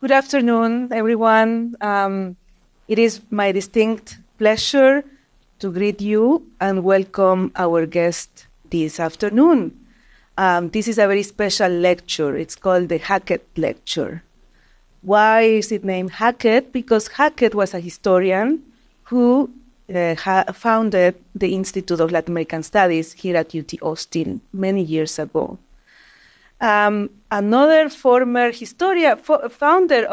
Good afternoon, everyone. It is my distinct pleasure to greet you and welcome our guest this afternoon. This is a very special lecture. It's called the Hackett Lecture. Why is it named Hackett? Because Hackett was a historian who founded the Institute of Latin American Studies here at UT Austin many years ago. Another former founder,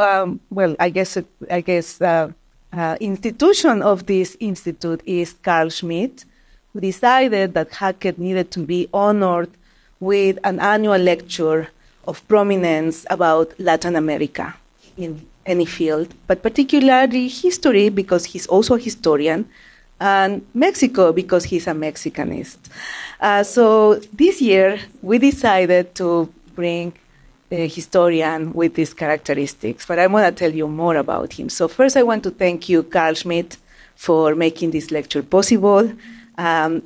institution of this institute is Carl Schmitt, who decided that Hackett needed to be honored with an annual lecture of prominence about Latin America in any field, but particularly history, because he's also a historian, and Mexico, because he's a Mexicanist. So this year, we decided to bring a historian with these characteristics, but I want to tell you more about him. So first, I want to thank you, Carl Schmitt, for making this lecture possible. For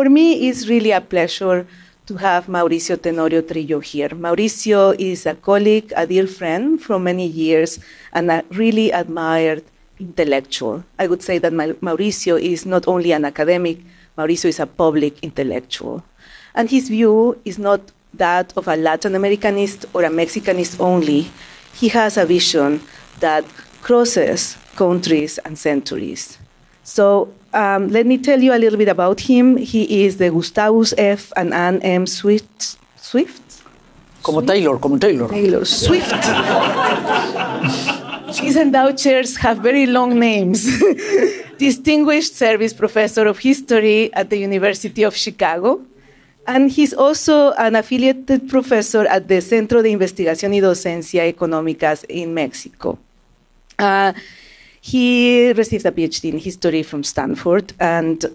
me, it's really a pleasure to have Mauricio Tenorio Trillo here. Mauricio is a colleague, a dear friend from many years, and a really admired intellectual. I would say that Mauricio is not only an academic, Mauricio is a public intellectual. And his view is not that of a Latin Americanist or a Mexicanist only. He has a vision that crosses countries and centuries. So let me tell you a little bit about him. He is the Gustavus F. and Anne M. Swift? Como Taylor. Taylor Swift. These endowed chairs have very long names. Distinguished Service Professor of History at the University of Chicago. And he's also an affiliated professor at the Centro de Investigación y Docencia Económicas in Mexico. He received a PhD in history from Stanford, and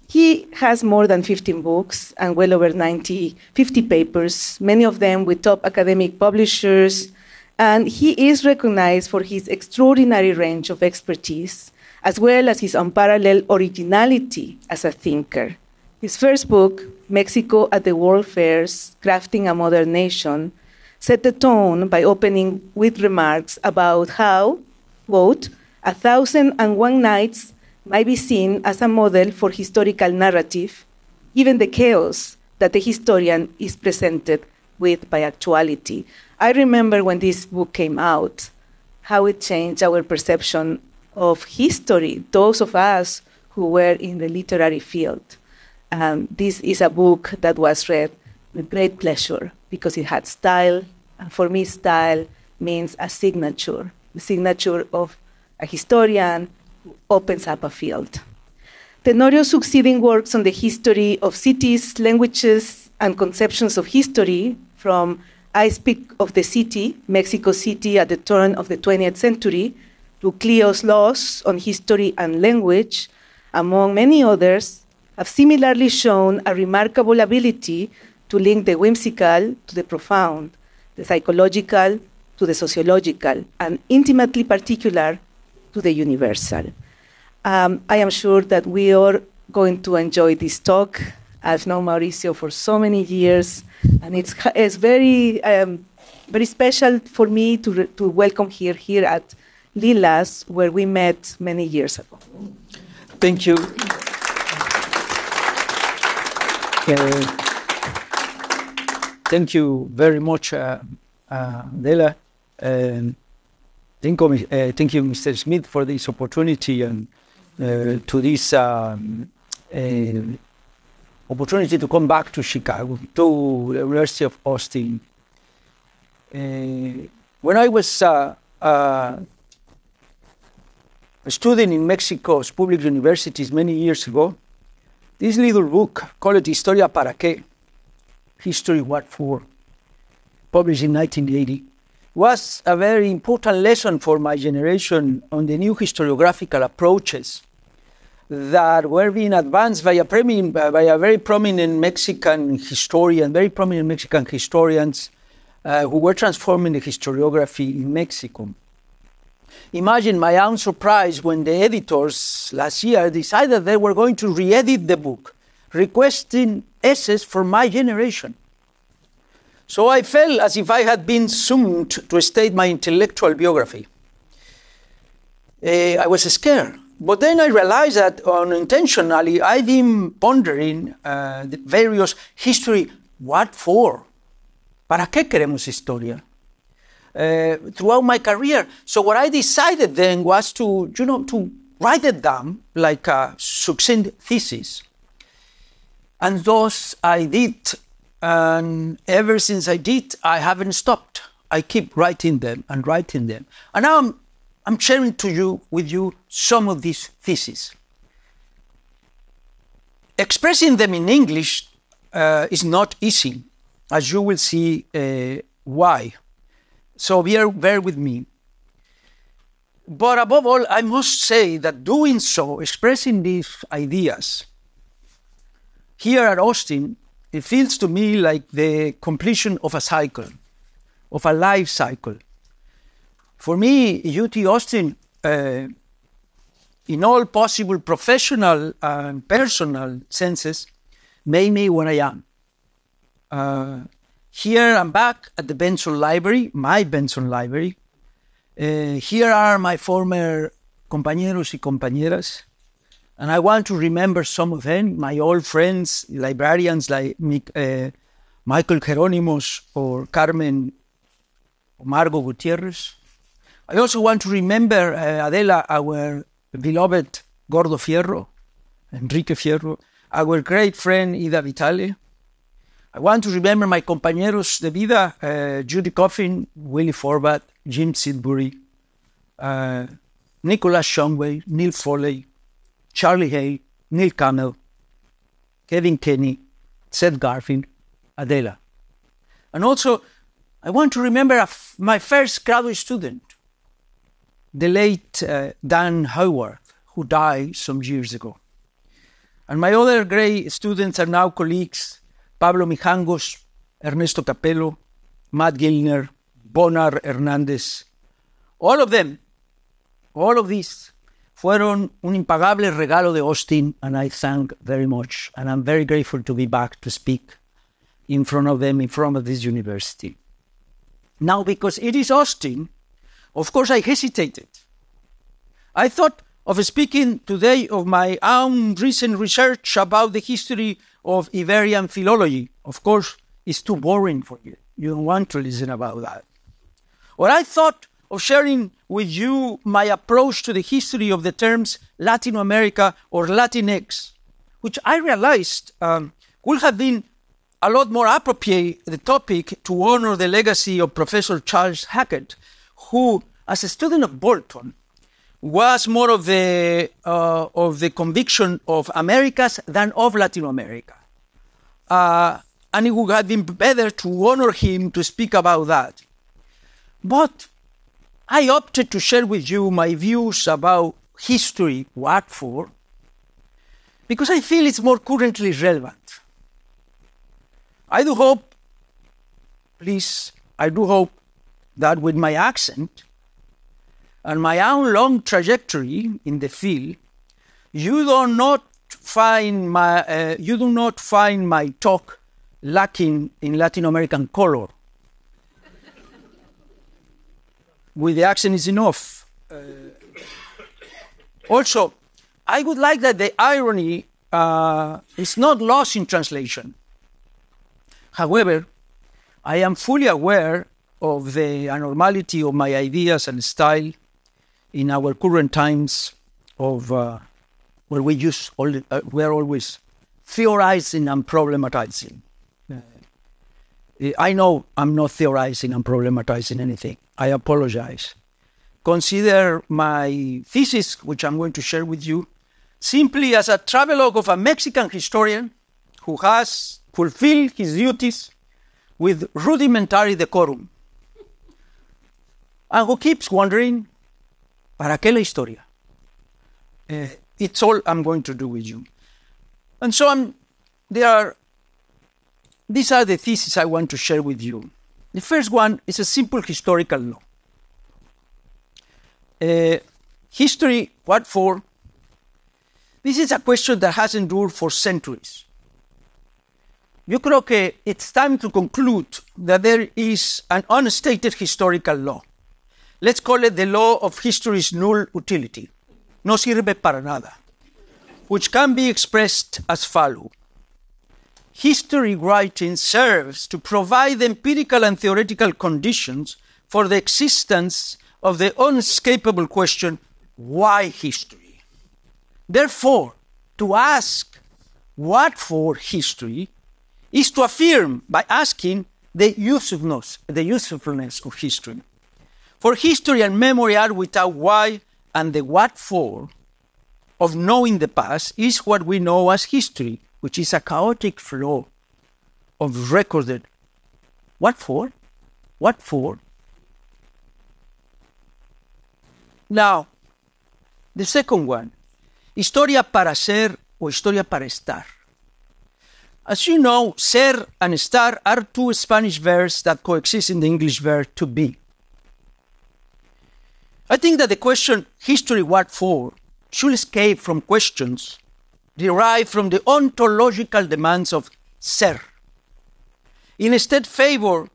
he has more than 15 books and well over 50 papers, many of them with top academic publishers. And he is recognized for his extraordinary range of expertise, as well as his unparalleled originality as a thinker. His first book, Mexico at the World Fairs, Crafting a Modern Nation, set the tone by opening with remarks about how, quote, 1,001 Nights might be seen as a model for historical narrative, given the chaos that the historian is presented with by actuality. I remember when this book came out, how it changed our perception of history, those of us who were in the literary field. This is a book that was read with great pleasure because it had style. And for me, style means a signature, the signature of a historian who opens up a field. Tenorio's succeeding works on the history of cities, languages, and conceptions of history, from I Speak of the City, Mexico City at the turn of the 20th century, to Clio's Laws on History and Language, among many others, have similarly shown a remarkable ability to link the whimsical to the profound, the psychological to the sociological, and intimately particular to the universal. I am sure that we are going to enjoy this talk. I've known Mauricio for so many years, and it's very, very special for me to welcome here at Lila's, where we met many years ago. Thank you. Thank you very much, Adela. Thank you, Mr. Smith, for this opportunity and to this opportunity to come back to Chicago, to the University of Austin. When I was a student in Mexico's public universities many years ago, this little book called Historia Para Qué, History What For, published in 1980, was a very important lesson for my generation on the new historiographical approaches that were being advanced by a very prominent Mexican historian, very prominent Mexican historians who were transforming the historiography in Mexico. Imagine my own surprise when the editors last year decided they were going to re-edit the book, requesting essays from my generation. So I felt as if I had been summoned to state my intellectual biography. I was scared. But then I realized that unintentionally I've been pondering the various history, what for? ¿Para qué queremos historia? Throughout my career. So what I decided then was to, to write it down like a succinct thesis. And thus I did. And ever since I did, I haven't stopped. I keep writing them and writing them. And now I'm sharing with you some of these theses. Expressing them in English is not easy, as you will see why. So bear with me. But above all, I must say that doing so, expressing these ideas, here at Austin, it feels to me like the completion of a cycle, of a life cycle. For me, UT Austin, in all possible professional and personal senses, made me what I am. Here I'm back at the Benson Library, my Benson Library. Here are my former compañeros y compañeras. And I want to remember some of them, my old friends, librarians like Michael Jerónimos or Carmen or Margo Gutierrez. I also want to remember Adela, our beloved Gordo Fierro, Enrique Fierro, our great friend Ida Vitale. I want to remember my compañeros de vida, Judy Coffin, Willie Forbat, Jim Sidbury, Nicholas Shumway, Neil Foley, Charlie Hay, Neil Campbell, Kevin Kenny, Seth Garfield, Adela. And also, I want to remember my first graduate student, the late Dan Howard, who died some years ago. And my other great students are now colleagues, Pablo Mijangos, Ernesto Capello, Matt Gilner, Bonar Hernandez. All of them, all of these, fueron un impagable regalo de Austin, and I thank very much. And I'm very grateful to be back to speak in front of them, in front of this university. Now, because it is Austin, of course I hesitated. I thought of speaking today of my own recent research about the history of Iberian philology. Of course, it's too boring for you. You don't want to listen about that. Or I thought of sharing with you my approach to the history of the terms Latin America or Latinx, which I realized would have been a lot more appropriate, the topic, to honor the legacy of Professor Charles Hackett, who, as a student of Bolton, was more of the conviction of Americas than of Latin America. And it would have been better to honor him to speak about that. But I opted to share with you my views about history, what for, because I feel it's more currently relevant. I do hope that with my accent and my own long trajectory in the field, you do not find my talk lacking in Latin American color. With the accent is enough. Also, I would like that the irony is not lost in translation. However, I am fully aware of the anormality of my ideas and style in our current times of where we are always theorizing and problematizing. I know I'm not theorizing and problematizing anything. I apologize. Consider my thesis, which I'm going to share with you, simply as a travelogue of a Mexican historian who has fulfilled his duties with rudimentary decorum, and who keeps wondering, ¿para qué la historia? It's all I'm going to do with you. And so these are the theses I want to share with you. The first one is a simple historical law. History, what for? This is a question that has endured for centuries. yo creo que it's time to conclude that there is an unstated historical law. Let's call it the law of history's null utility. No sirve para nada. Which can be expressed as follows. History writing serves to provide the empirical and theoretical conditions for the existence of the unescapable question, why history? Therefore, to ask what for history is to affirm by asking the usefulness of history. For history and memory are without why, and the what for of knowing the past is what we know as history, which is a chaotic flow of recorded what for? What for? Now, the second one, historia para ser o historia para estar. As you know, ser and estar are two Spanish verbs that coexist in the English verb to be. I think that the question, history what for, should escape from questions derived from the ontological demands of ser. Instead, favor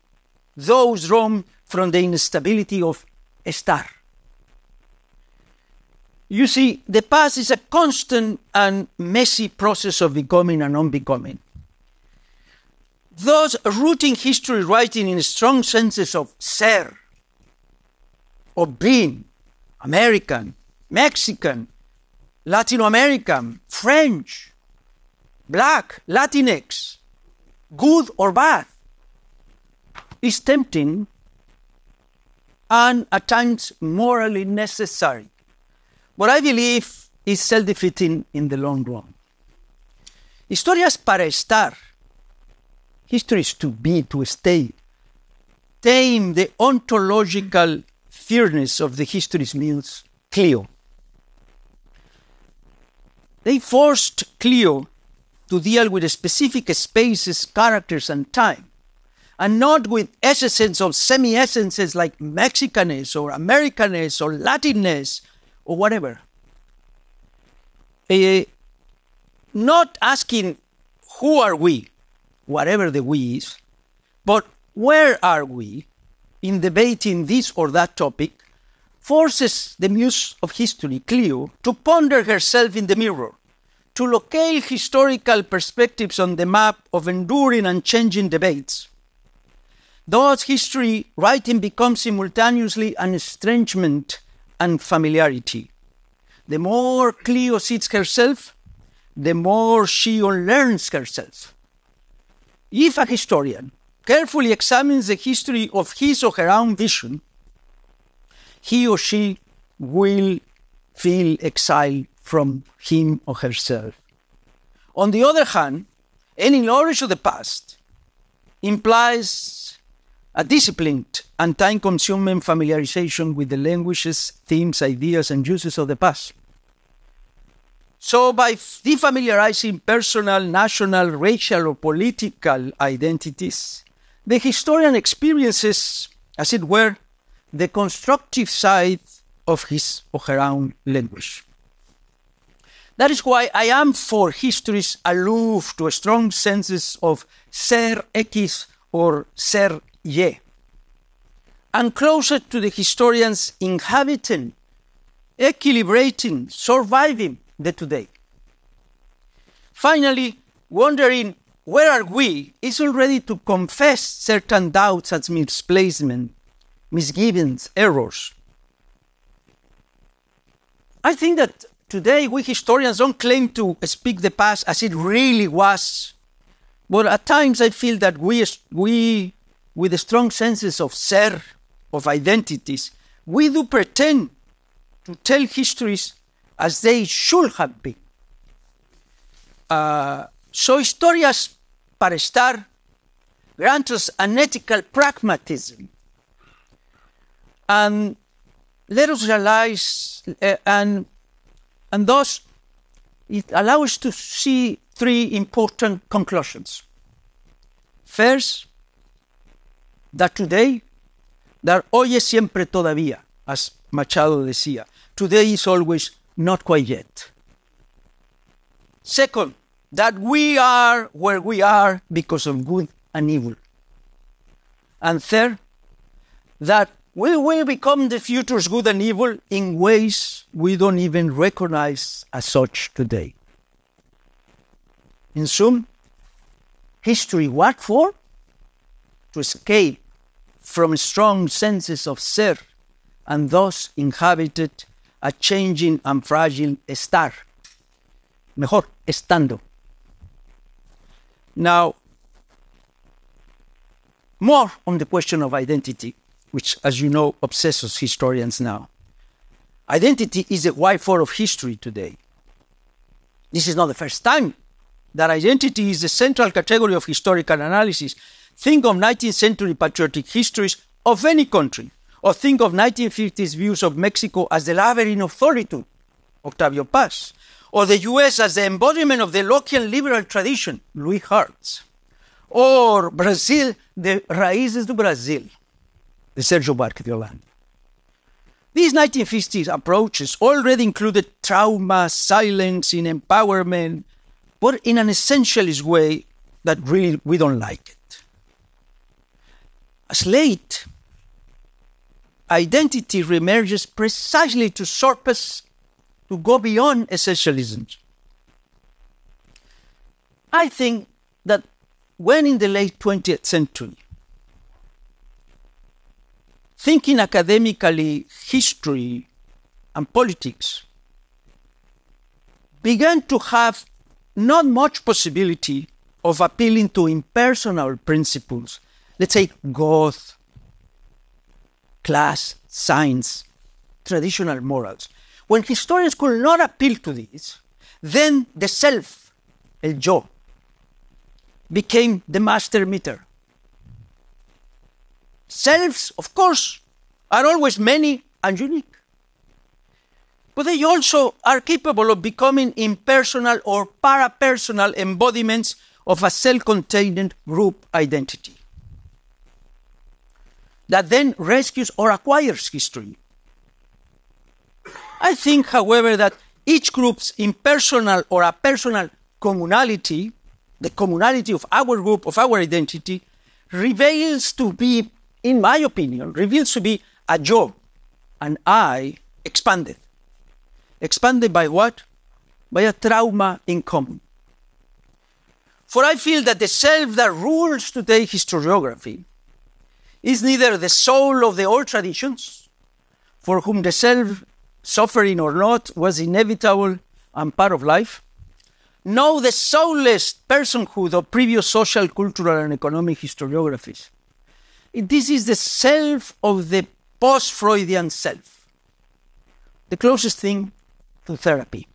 those drawn from the instability of estar. You see, the past is a constant and messy process of becoming and unbecoming. Thus, rooting history writing in strong senses of ser, of being American, Mexican, Latino American, French, Black, Latinx, good or bad, is tempting and at times morally necessary. But I believe is self-defeating in the long run. Historias para estar, history is to be, to stay, tame the ontological fierceness of the history's muse, Clio. They forced Clio to deal with specific spaces, characters, and time, and not with essences or semi-essences like Mexicanness or Americanness or Latinness or whatever. Not asking who are we, whatever the we is, but where are we in debating this or that topic, forces the muse of history, Clio, to ponder herself in the mirror, to locate historical perspectives on the map of enduring and changing debates. Thus, history writing becomes simultaneously an estrangement and familiarity. The more Clio sees herself, the more she unlearns herself. If a historian carefully examines the history of his or her own vision, he or she will feel exiled from him or herself. On the other hand, any knowledge of the past implies a disciplined and time-consuming familiarization with the languages, themes, ideas, and uses of the past. So by defamiliarizing personal, national, racial, or political identities, the historian experiences, as it were, the constructive side of his or her own language. That is why I am for histories aloof to strong senses of ser X or ser Y, and closer to the historians inhabiting, equilibrating, surviving the today. Finally, wondering where are we is already to confess certain doubts and misplacement, misgivings, errors. I think that today we historians don't claim to speak the past as it really was, but at times I feel that we with the strong senses of ser, of identities, we do pretend to tell histories as they should have been. So historias para estar grant us an ethical pragmatism, and let us realize, and thus it allows us to see three important conclusions. First, that today, that hoy es siempre todavía, as Machado decía, today is always not quite yet. Second, that we are where we are because of good and evil. And third, that we will become the future's good and evil in ways we don't even recognize as such today. In sum, history what for? To escape from strong senses of ser and thus inhabited a changing and fragile estar. Mejor, estando. Now, more on the question of identity, which, as you know, obsesses historians now. Identity is the why-for of history today. This is not the first time that identity is the central category of historical analysis. Think of 19th century patriotic histories of any country, or think of 1950s views of Mexico as the labyrinth of solitude, Octavio Paz, or the US as the embodiment of the Lockean liberal tradition, Louis Hartz, or Brazil, the Raízes do Brasil, the Sergio Barque de Holanda. These 1950s approaches already included trauma, silencing, empowerment, but in an essentialist way that really we don't like it. As late, identity reemerges precisely to surpass, to go beyond essentialism. I think that when in the late 20th century, thinking academically history and politics began to have not much possibility of appealing to impersonal principles, let's say God, class, science, traditional morals. When historians could not appeal to these, then the self, el yo, became the master meter. Selves, of course, are always many and unique. But they also are capable of becoming impersonal or parapersonal embodiments of a self-contained group identity that then rescues or acquires history. I think, however, that each group's impersonal or a personal communality, the communality of our group, of our identity, reveals to be, in my opinion, reveals to be a yo, an I, expanded. Expanded by what? By a trauma in common. For I feel that the self that rules today's historiography is neither the soul of the old traditions, for whom the self, suffering or not, was inevitable and part of life, nor the soulless personhood of previous social, cultural, and economic historiographies. This is the self of the post-Freudian self, the closest thing to therapy.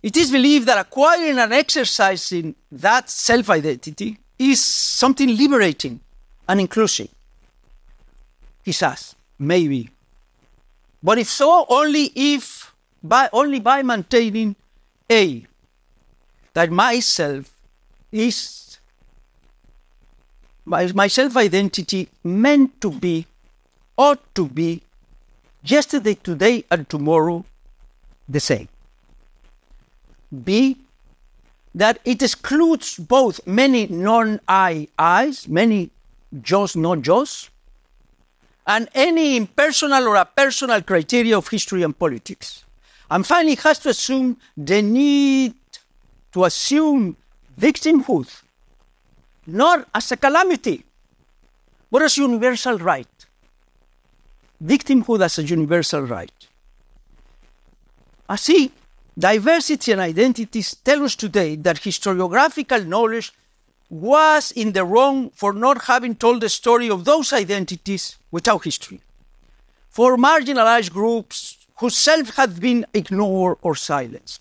It is believed that acquiring and exercising that self-identity is something liberating and inclusive. Quizás, maybe. But if so, only by maintaining that myself is, my self-identity meant to be, ought to be, yesterday, today, and tomorrow, the same. B, that it excludes both many non-I's, many Jo's, not Jo's, and any impersonal or a personal criteria of history and politics. And finally, it has to assume the need to assume victimhood, not as a calamity, but as a universal right. Victimhood as a universal right. Así, diversity and identities tell us today that historiographical knowledge was in the wrong for not having told the story of those identities without history, for marginalized groups whose self had been ignored or silenced.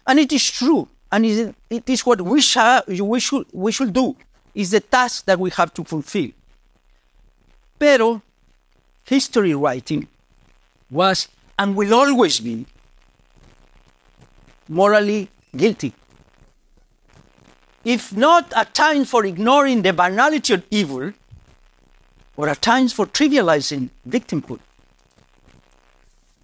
And it is true, and it is what we should do, is the task that we have to fulfill. Pero history writing was and will always be morally guilty. If not at times for ignoring the banality of evil, or at times for trivializing victimhood.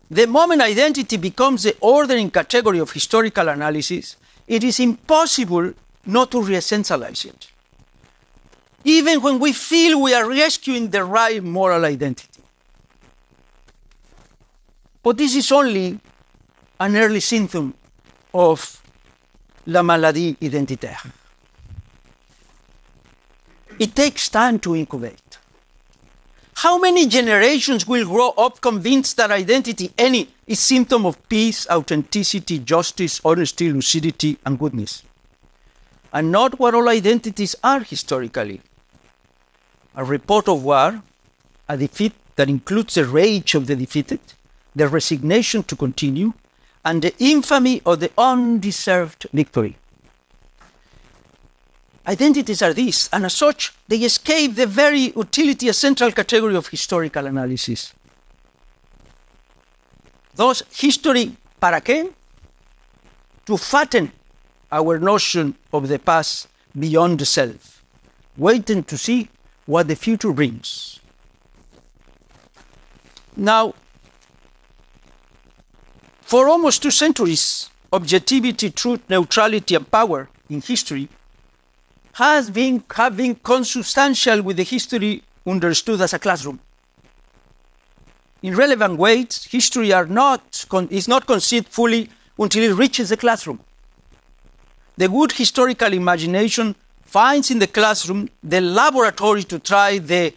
The moment identity becomes the ordering category of historical analysis, it is impossible not to re-essentialize it, even when we feel we are rescuing the right moral identity. But this is only an early symptom of la maladie identitaire. It takes time to incubate. How many generations will grow up convinced that identity, any, is symptom of peace, authenticity, justice, honesty, lucidity, and goodness? And not what all identities are historically. A report of war, a defeat that includes the rage of the defeated, the resignation to continue, and the infamy of the undeserved victory. Identities are these, and as such, they escape the very utility, a central category of historical analysis. Thus, history, ¿para qué? To fatten our notion of the past beyond the self, waiting to see what the future brings. Now, for almost 2 centuries, objectivity, truth, neutrality, and power in history have been consubstantial with the history understood as a classroom. In relevant ways, history is not conceived fully until it reaches the classroom. The good historical imagination finds in the classroom the laboratory to try the,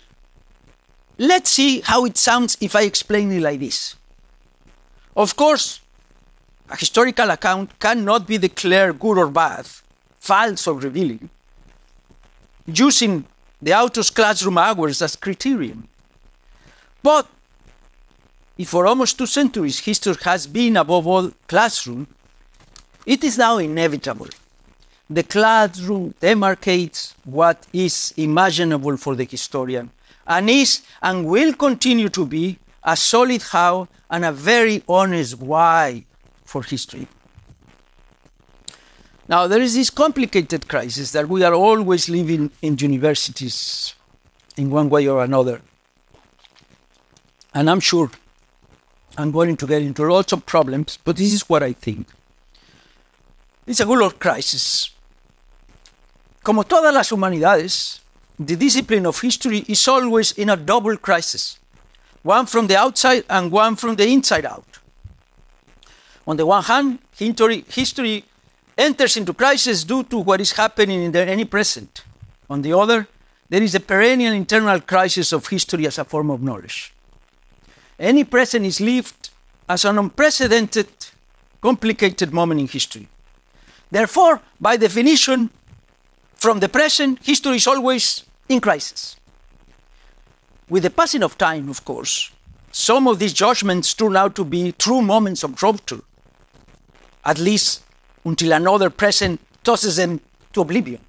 let's see how it sounds if I explain it like this. Of course, a historical account cannot be declared good or bad, false or revealing, using the author's classroom hours as criterion. But if for almost 2 centuries history has been above all classroom, it is now inevitable. The classroom demarcates what is imaginable for the historian, and is and will continue to be a solid how and a very honest why for history. Now, there is this complicated crisis that we are always living in universities in one way or another. And I'm sure I'm going to get into lots of problems, but this is what I think. It's a good old crisis. Como todas las humanidades, the discipline of history is always in a double crisis, one from the outside and one from the inside out. On the one hand, history enters into crisis due to what is happening in any present. On the other, there is a perennial internal crisis of history as a form of knowledge. Any present is lived as an unprecedented, complicated moment in history. Therefore, by definition, from the present, history is always in crisis. With the passing of time, of course, some of these judgments turn out to be true moments of rupture, at least until another present tosses them to oblivion.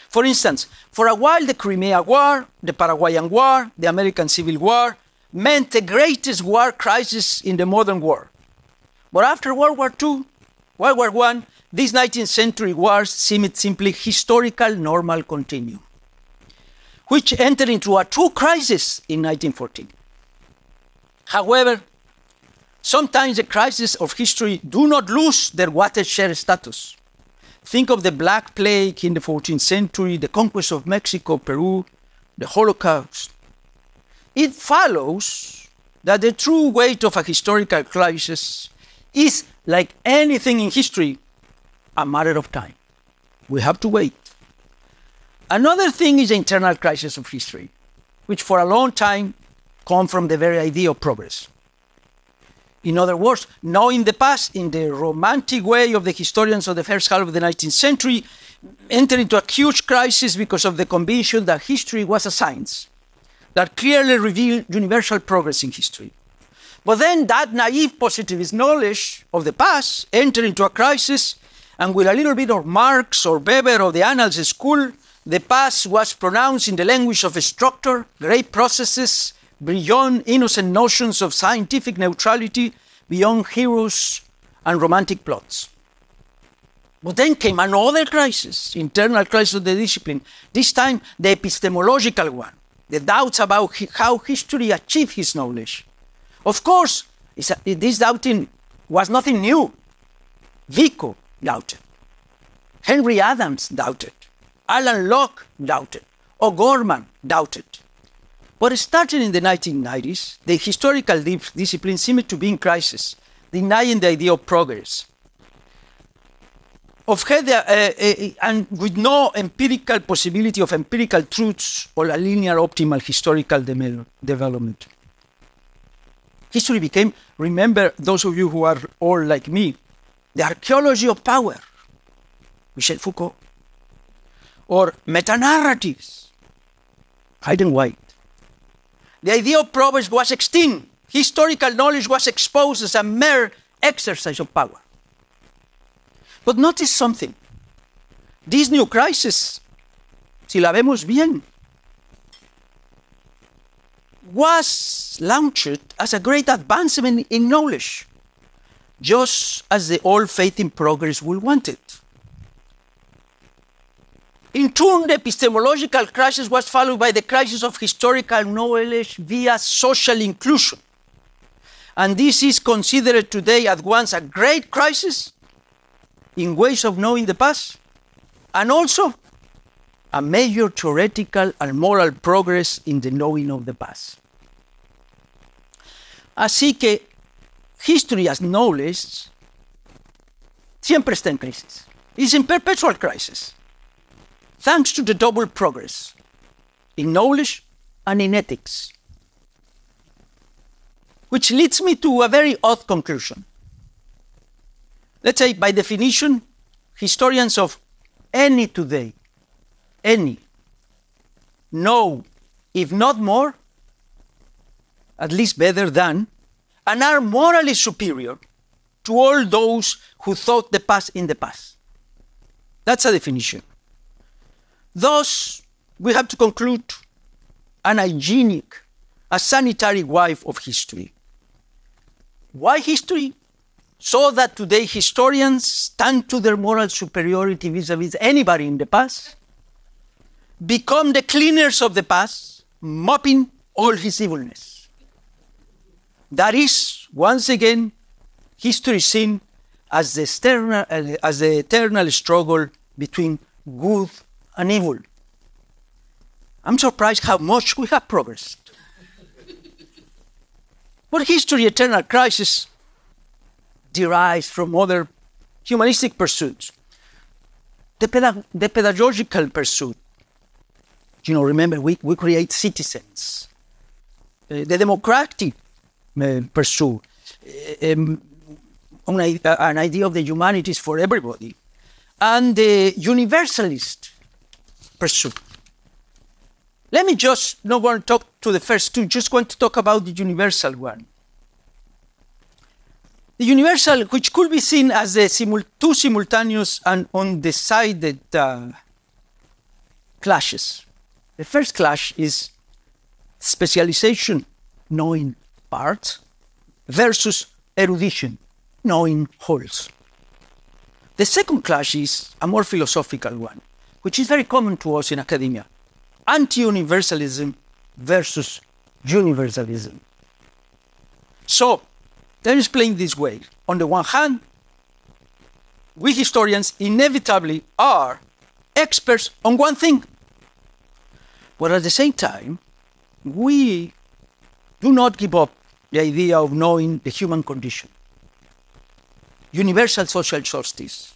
For instance, for a while the Crimea War, the Paraguayan War, the American Civil War meant the greatest war crisis in the modern world. But after World War II, World War I, these 19th century wars seemed simply historical normal continuum, which entered into a true crisis in 1914. However, sometimes the crises of history do not lose their watershed status. Think of the Black Plague in the 14th century, the conquest of Mexico, Peru, the Holocaust. It follows that the true weight of a historical crisis is, like anything in history, a matter of time. We have to wait. Another thing is the internal crisis of history, which for a long time come from the very idea of progress. In other words, knowing the past in the romantic way of the historians of the first half of the 19th century entered into a huge crisis because of the conviction that history was a science that clearly revealed universal progress in history. But then that naive positivist knowledge of the past entered into a crisis, and with a little bit of Marx or Weber or the Annals School, the past was pronounced in the language of structure, great processes, beyond innocent notions of scientific neutrality, beyond heroes and romantic plots. But then came another crisis, internal crisis of the discipline, this time the epistemological one, the doubts about how history achieved its knowledge. Of course, this doubting was nothing new. Vico, doubted. Henry Adams doubted. Alan Locke doubted. O'Gorman doubted. But starting in the 1990s, the historical discipline seemed to be in crisis, denying the idea of progress. And with no empirical possibility of empirical truths or a linear optimal historical development. History became, remember, those of you who are all like me, the archaeology of power, Michel Foucault, or meta-narratives, Hayden White. The idea of progress was extinct. Historical knowledge was exposed as a mere exercise of power. But notice something. This new crisis, si la vemos bien, was launched as a great advancement in knowledge, just as the old faith in progress will want it. In turn, the epistemological crisis was followed by the crisis of historical knowledge via social inclusion. And this is considered today at once a great crisis in ways of knowing the past, and also a major theoretical and moral progress in the knowing of the past. Así que history as knowledge siempre está en crisis. It's in perpetual crisis, thanks to the double progress in knowledge and in ethics. Which leads me to a very odd conclusion. Let's say, by definition, historians of any today, any, know, if not more, at least better than, and are morally superior to all those who thought the past in the past. That's a definition. Thus, we have to conclude an hygienic, a sanitary wife of history. Why history? So that today historians stand to their moral superiority vis-a-vis anybody in the past, become the cleaners of the past, mopping all his evilness. That is, once again, history seen as the eternal struggle between good and evil. I'm surprised how much we have progressed. But history, eternal crisis, derives from other humanistic pursuits. The pedagogical pursuit. Remember, we create citizens. The democratic pursuit. An idea of the humanities for everybody. And the universalist pursuit. Let me just not want to talk to the first two, just want to talk about the universal one. The universal, which could be seen as the two simultaneous and undecided clashes. The first clash is specialization, knowing parts, versus erudition, knowing wholes. The second clash is a more philosophical one, which is very common to us in academia. Anti-universalism versus universalism. So, let me explain this way. On the one hand, we historians inevitably are experts on one thing. But at the same time, we do not give up the idea of knowing the human condition. Universal social justice,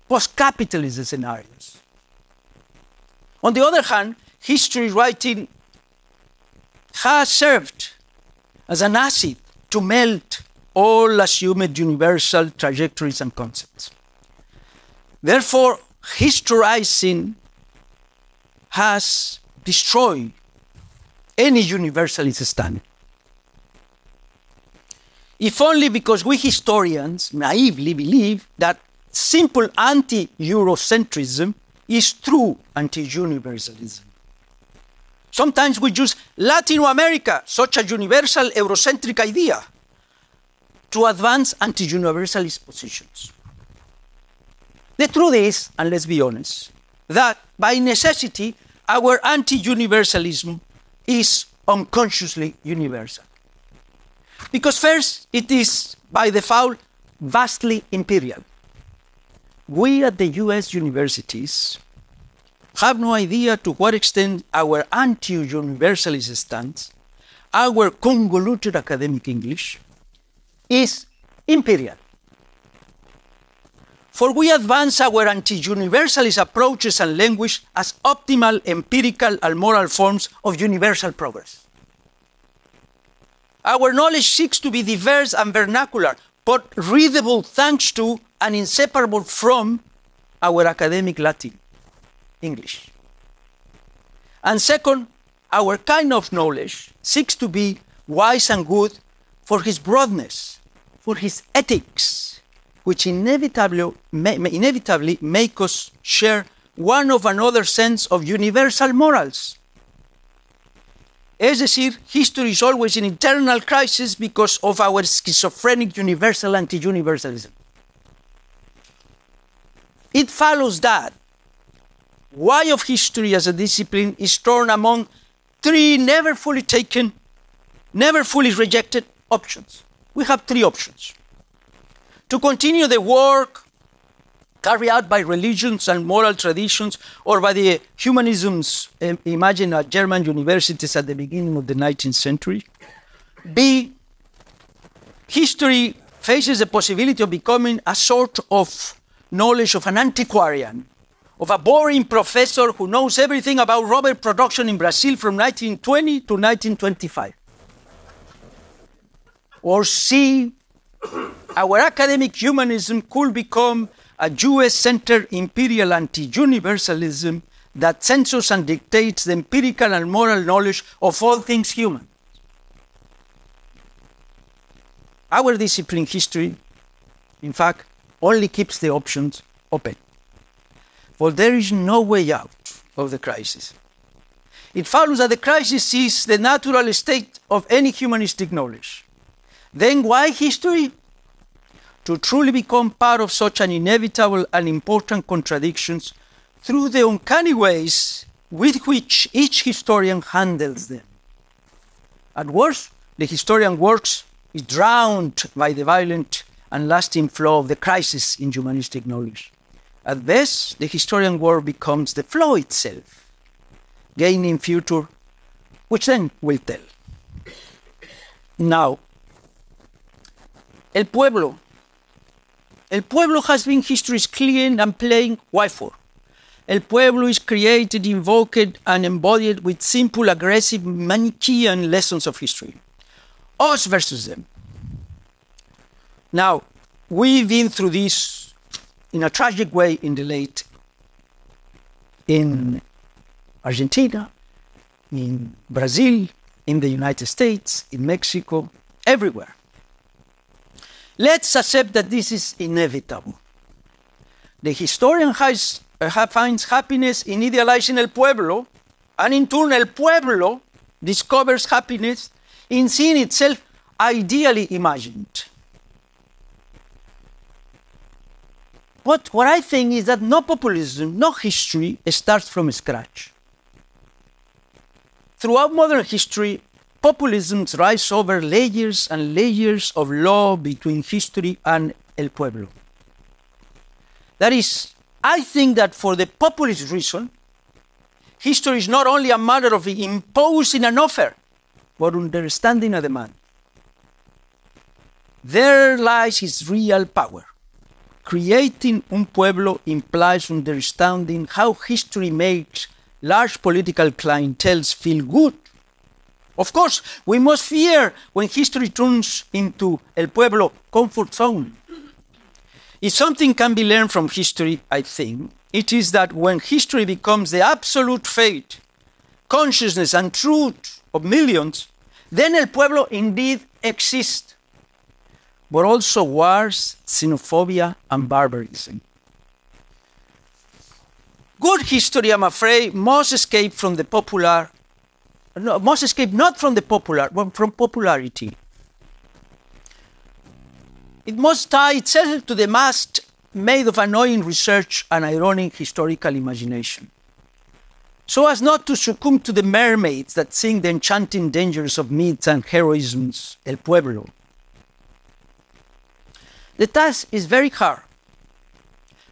post-capitalist scenarios. On the other hand, history writing has served as an acid to melt all assumed universal trajectories and concepts. Therefore, historizing has destroyed any universalist standing. If only because we historians naively believe that simple anti-Eurocentrism is true anti-universalism. Sometimes we use Latin America, such a universal Eurocentric idea, to advance anti-universalist positions. The truth is, and let's be honest, that by necessity, our anti-universalism is unconsciously universal. Because first, it is by default vastly imperial. we at the US universities have no idea to what extent our anti-universalist stance, our convoluted academic English, is imperial. For we advance our anti-universalist approaches and language as optimal, empirical, and moral forms of universal progress. Our knowledge seeks to be diverse and vernacular, but readable thanks to and inseparable from our academic Latin, English. And second, our kind of knowledge seeks to be wise and good for his broadness, for his ethics, which inevitably make us share one of another sense of universal morals. Es decir, history is always in internal crisis because of our schizophrenic universal anti-universalism. It follows that why of history as a discipline is torn among three never fully taken, never fully rejected options. We have three options. To continue the work carried out by religions and moral traditions or by the humanisms imagined at German universities at the beginning of the 19th century. B, history faces the possibility of becoming a sort of knowledge of an antiquarian, of a boring professor who knows everything about rubber production in Brazil from 1920 to 1925. Or C, our academic humanism could become a US-centered imperial anti-universalism that censors and dictates the empirical and moral knowledge of all things human. Our discipline, history, in fact, only keeps the options open. For there is no way out of the crisis. It follows that the crisis is the natural state of any humanistic knowledge. Then why history? To truly become part of such an inevitable and important contradictions through the uncanny ways with which each historian handles them. At worst, the historian works is drowned by the violent and lasting flow of the crisis in humanistic knowledge. At best, the historian work becomes the flow itself, gaining future, which then will tell. Now, El pueblo has been history's clean and plain why for. El pueblo is created, invoked, and embodied with simple, aggressive, Manichaean lessons of history. Us versus them. Now, we've been through this in a tragic way in Argentina, in Brazil, in the United States, in Mexico, everywhere. Let's accept that this is inevitable. The historian finds happiness in idealizing el pueblo, and in turn el pueblo discovers happiness in seeing itself ideally imagined. But what I think is that no populism, no history starts from scratch. Throughout modern history, populisms rise over layers and layers of law between history and el pueblo. That is, I think that for the populist reason, history is not only a matter of imposing an offer, but understanding a demand. There lies its real power. Creating un pueblo implies understanding how history makes large political clienteles feel good. Of course, we must fear when history turns into el pueblo comfort zone. If something can be learned from history, I think, it is that when history becomes the absolute fate, consciousness, and truth of millions, then el pueblo indeed exists, but also wars, xenophobia, and barbarism. Good history, I'm afraid, must escape from the popular. No, must escape not from the popular, but from popularity. It must tie itself to the mast made of annoying research and ironic historical imagination, so as not to succumb to the mermaids that sing the enchanting dangers of myths and heroisms, el pueblo. The task is very hard,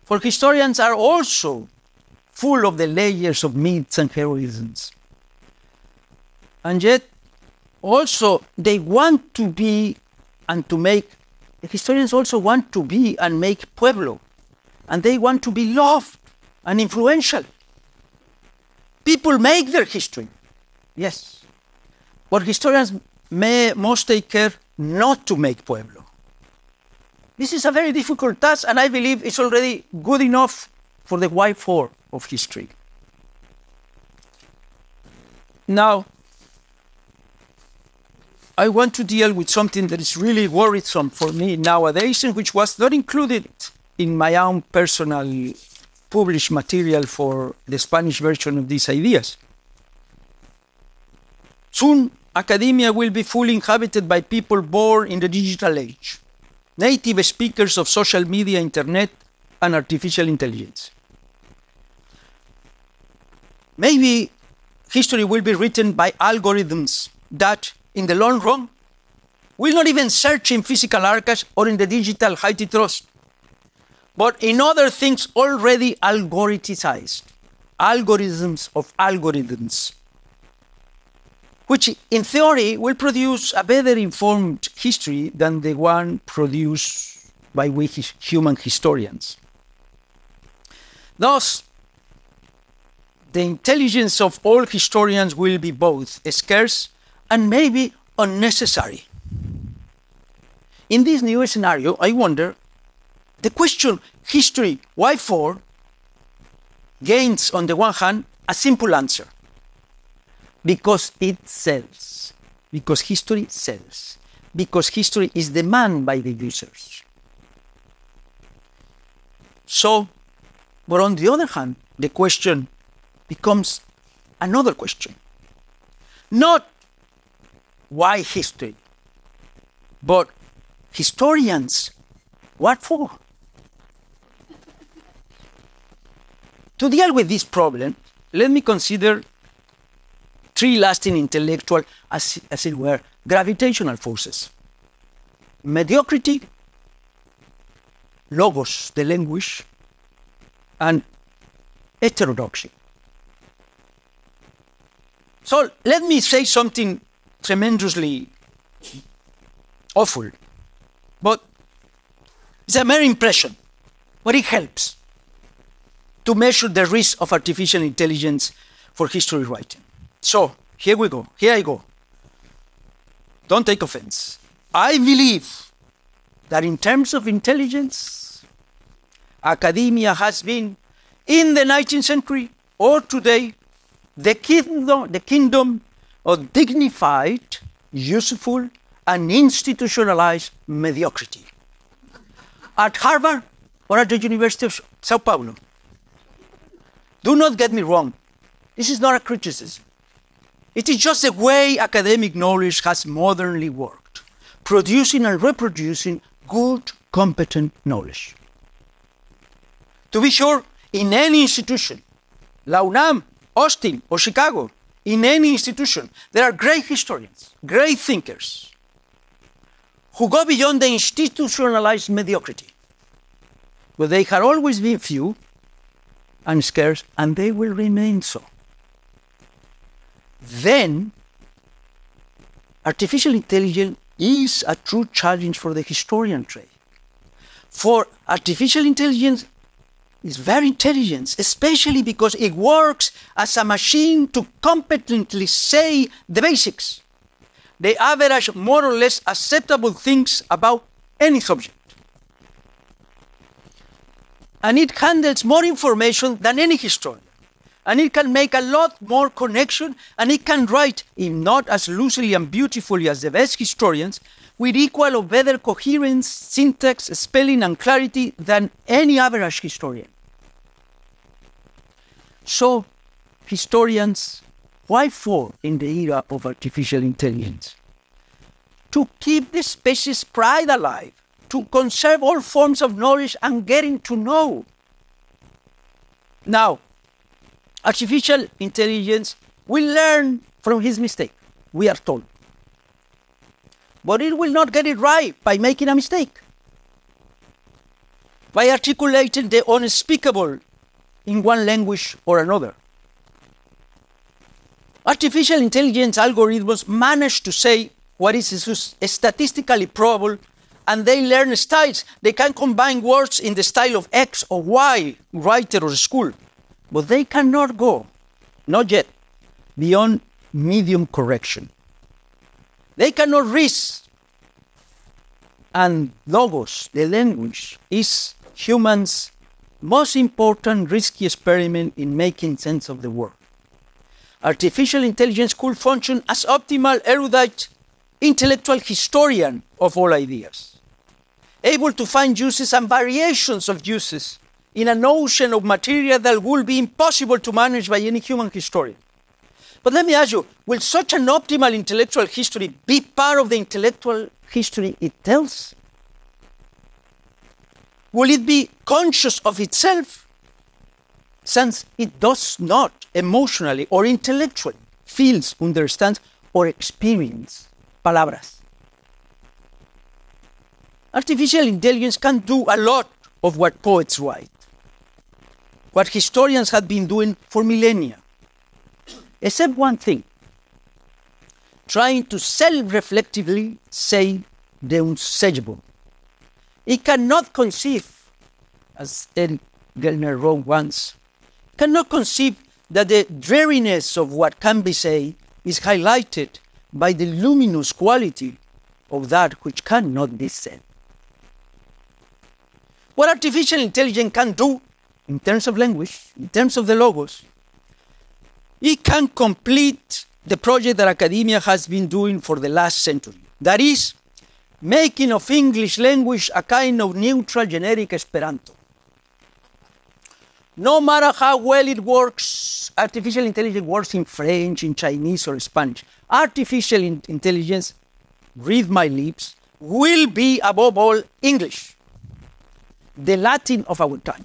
For historians are also full of the layers of myths and heroisms. And yet, also, they want to be and to make, the historians also want to be and make pueblo. And they want to be loved and influential. People make their history, yes. But historians must take care not to make pueblo. This is a very difficult task, and I believe it's already good enough for the Y4 of history. Now, I want to deal with something that is really worrisome for me nowadays, and which was not included in my own personal published material for the Spanish version of these ideas. Soon, academia will be fully inhabited by people born in the digital age, native speakers of social media, internet, and artificial intelligence. Maybe history will be written by algorithms that, in the long run, will not even search in physical archives or in the digital Haiti Trust, but in other things already algorithmized, algorithms of algorithms, which in theory will produce a better informed history than the one produced by we human historians. Thus, the intelligence of all historians will be both scarce and maybe unnecessary. In this new scenario, I wonder, the question, history, why for, gains, on the one hand, a simple answer. Because it sells. Because history sells. Because history is demanded by the users. So, but on the other hand, the question becomes another question. Not why history, but historians, what for? To deal with this problem, let me consider three lasting intellectual, as it were, gravitational forces. Mediocrity, logos, the language, and heterodoxy. So let me say something tremendously awful, but it's a mere impression, but it helps to measure the risk of artificial intelligence for history writing. So here we go, here I go. Don't take offense. I believe that in terms of intelligence, academia has been, in the 19th century or today, the kingdom of dignified, useful, and institutionalized mediocrity. At Harvard or at the University of Sao Paulo. Do not get me wrong. This is not a criticism. It is just the way academic knowledge has modernly worked, producing and reproducing good, competent knowledge. To be sure, in any institution, La UNAM, Austin, or Chicago, in any institution, there are great historians, great thinkers, who go beyond the institutionalized mediocrity. But they have always been few and scarce, and they will remain so. Then, artificial intelligence is a true challenge for the historian trade. For artificial intelligence is very intelligent, especially because it works as a machine to competently say the basics, the average, more or less acceptable things about any subject. And it handles more information than any historian. And it can make a lot more connection, and it can write, if not as loosely and beautifully as the best historians, with equal or better coherence, syntax, spelling, and clarity than any average historian. So, historians, why for in the era of artificial intelligence? To keep the species' pride alive, to conserve all forms of knowledge and getting to know. Now, artificial intelligence will learn from his mistake, we are told. But it will not get it right by making a mistake. by articulating the unspeakable in one language or another. Artificial intelligence algorithms manage to say what is statistically probable, and they learn styles. They can combine words in the style of X or Y, writer or school, but they cannot go, not yet, beyond medium correction. They cannot read, and logos, the language, is humans' most important risky experiment in making sense of the world. Artificial intelligence could function as optimal, erudite, intellectual historian of all ideas, able to find uses and variations of uses in an ocean of material that will be impossible to manage by any human historian. But let me ask you, will such an optimal intellectual history be part of the intellectual history it tells? Will it be conscious of itself, since it does not emotionally or intellectually feel, understand, or experience palabras? Artificial intelligence can do a lot of what poets write, what historians have been doing for millennia, except one thing: trying to self-reflectively say the unsayable. It cannot conceive, as Eric Gellner wrote once, cannot conceive that the dreariness of what can be said is highlighted by the luminous quality of that which cannot be said. What artificial intelligence can do in terms of language, in terms of the logos, it can complete the project that academia has been doing for the last century. That is, making of English language a kind of neutral generic Esperanto. No matter how well it works, artificial intelligence works in French, in Chinese, or Spanish. Artificial intelligence, read my lips, will be above all English, the Latin of our time.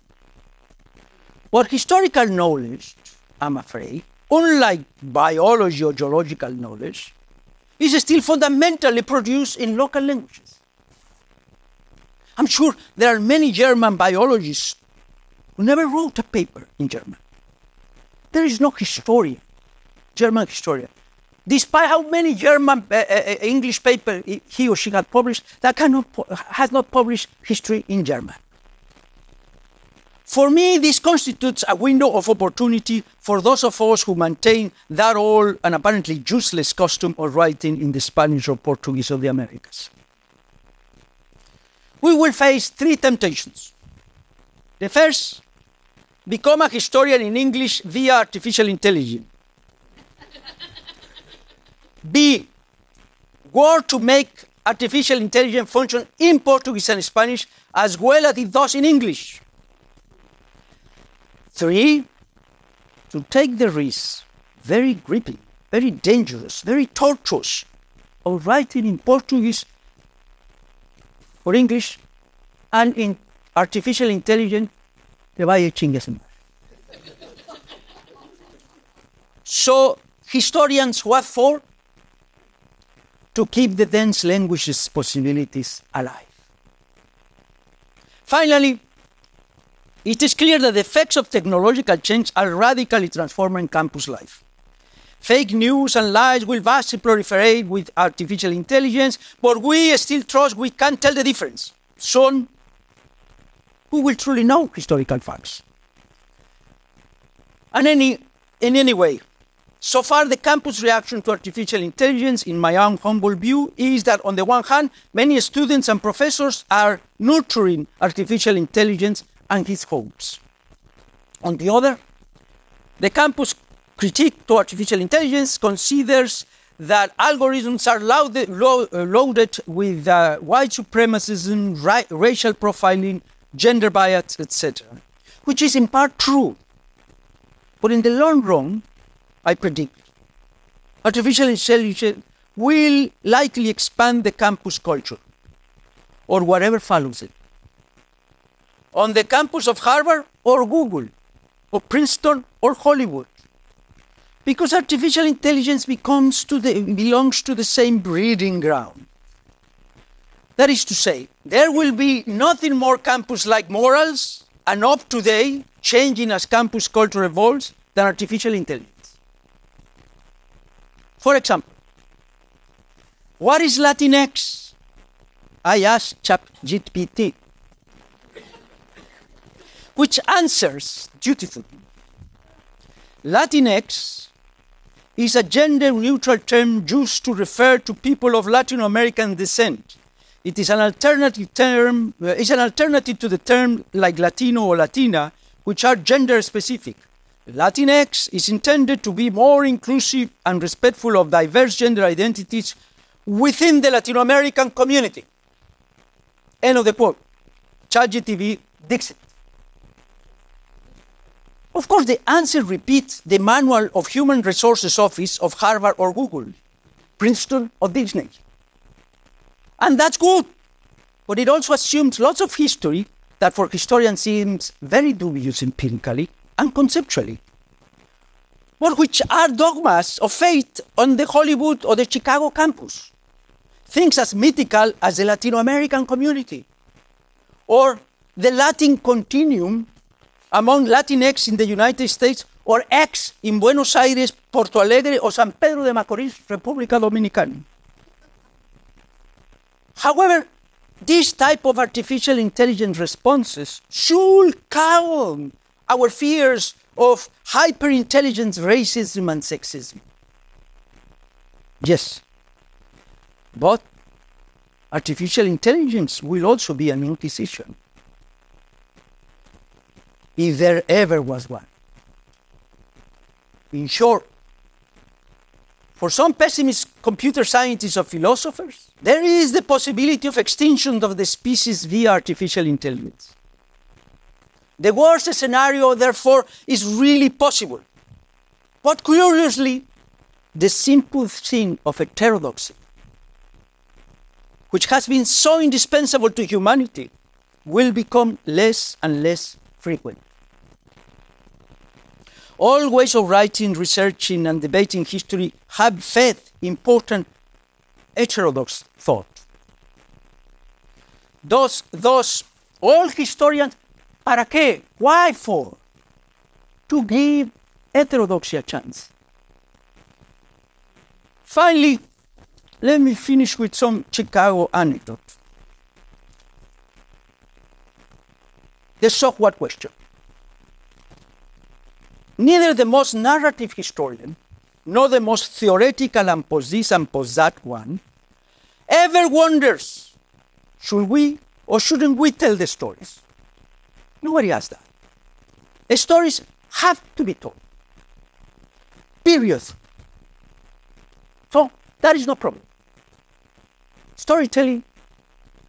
But historical knowledge, I'm afraid, unlike biology or geological knowledge, is still fundamentally produced in local languages. I'm sure there are many German biologists who never wrote a paper in German. There is no historian, German historian, despite how many German English papers he or she had published, that has not published history in German. For me, this constitutes a window of opportunity for those of us who maintain that old and apparently useless custom of writing in the Spanish or Portuguese of the Americas. We will face three temptations. The first, become a historian in English via artificial intelligence. B, work to make artificial intelligence function in Portuguese and Spanish as well as it does in English. 3, to take the risk, very gripping, very dangerous, very tortuous, of writing in Portuguese or English, and in artificial intelligence, te vaya chingue su madre. So, historians, what for? To keep the dense languages possibilities alive. Finally, it is clear that the effects of technological change are radically transforming campus life. Fake news and lies will vastly proliferate with artificial intelligence, but we still trust we can tell the difference. Soon, we will truly know historical facts. And in any way, so far the campus reaction to artificial intelligence, in my own humble view, is that on the one hand, many students and professors are nurturing artificial intelligence and its hopes. On the other, the campus critique to artificial intelligence considers that algorithms are loaded with white supremacism, racial profiling, gender bias, etc., which is in part true. But in the long run, I predict, artificial intelligence will likely expand the campus culture, or whatever follows it. On the campus of Harvard or Google, or Princeton or Hollywood. Because artificial intelligence belongs to the same breeding ground. That is to say, there will be nothing more campus-like morals and up-to-date, changing as campus culture evolves, than artificial intelligence. For example, what is Latinx? I asked ChatGPT, which answers dutifully. Latinx is a gender-neutral term used to refer to people of Latin American descent. It is an alternative term, to the term like Latino or Latina, which are gender-specific. Latinx is intended to be more inclusive and respectful of diverse gender identities within the Latin American community. End of the quote. ChatGPT Dixit. Of course, the answer repeats the Manual of Human Resources Office of Harvard or Google, Princeton or Disney. And that's good. But it also assumes lots of history that for historians seems very dubious empirically and conceptually, but which are dogmas of faith on the Hollywood or the Chicago campus. Things as mythical as the Latino American community, or the Latin continuum among Latinx in the United States, or X in Buenos Aires, Porto Alegre, or San Pedro de Macorís, República Dominicana. However, this type of artificial intelligence responses should calm our fears of hyper-intelligence, racism, and sexism. Yes, but artificial intelligence will also be an inquisition, if there ever was one. In short, for some pessimist computer scientists or philosophers, there is the possibility of extinction of the species via artificial intelligence. The worst scenario, therefore, is really possible. But curiously, the simple thing of heterodoxy, which has been so indispensable to humanity, will become less and less frequent. All ways of writing, researching, and debating history have fed important heterodox thought. Thus, all historians, ¿para qué? Why for? To give heterodoxy a chance. Finally, let me finish with some Chicago anecdote. The so what question. Neither the most narrative historian, nor the most theoretical and post this and post that one, ever wonders, should we or shouldn't we tell the stories? Nobody asks that. The stories have to be told. Period. So that is no problem. Storytelling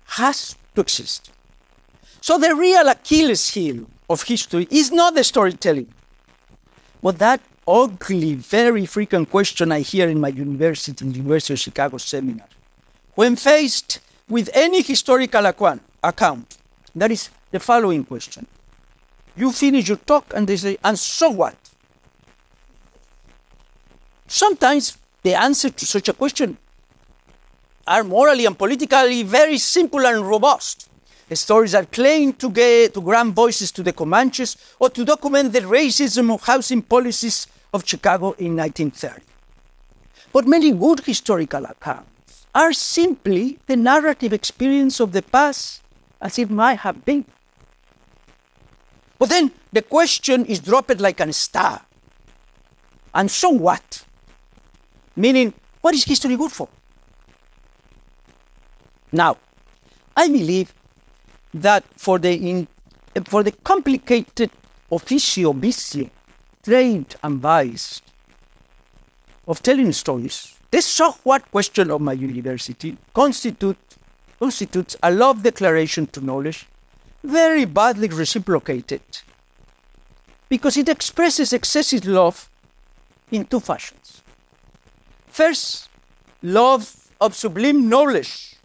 has to exist. So the real Achilles heel of history is not the storytelling, but that ugly, very frequent question I hear in my University of Chicago seminar. When faced with any historical account, that is the following question. You finish your talk and they say, and so what? Sometimes the answer to such a question are morally and politically very simple and robust. The stories that claim to grant voices to the Comanches or to document the racism of housing policies of Chicago in 1930. But many good historical accounts are simply the narrative experience of the past as it might have been. But then the question is dropped like a star. And so what? Meaning, what is history good for? Now, I believe that for the complicated officio vicio, trained and biased of telling stories, this so what question of my university constitutes a love declaration to knowledge, very badly reciprocated, because it expresses excessive love in two fashions. First, love of sublime knowledge,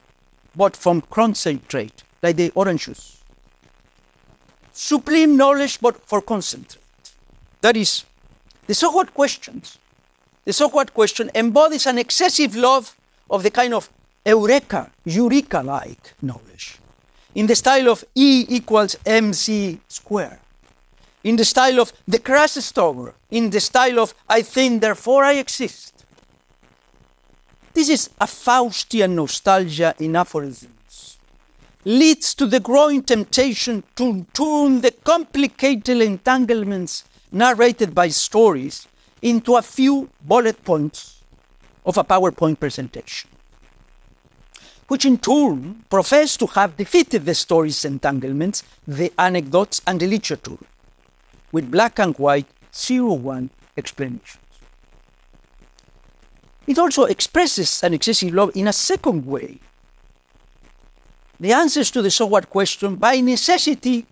but from concentrate, like the orange juice. Sublime knowledge, but for concentrate. That is, the so what questions. The so what question embodies an excessive love of the kind of eureka-like knowledge. in the style of E equals MC squared, in the style of the crash stover, in the style of I think, therefore I exist. This is a Faustian nostalgia in aphorisms, leads to the growing temptation to turn the complicated entanglements narrated by stories into a few bullet points of a PowerPoint presentation, which in turn profess to have defeated the story's entanglements, the anecdotes, and the literature, with black and white 0-1 explanations. It also expresses an excessive love in a second way. The answers to the so what question, by necessity,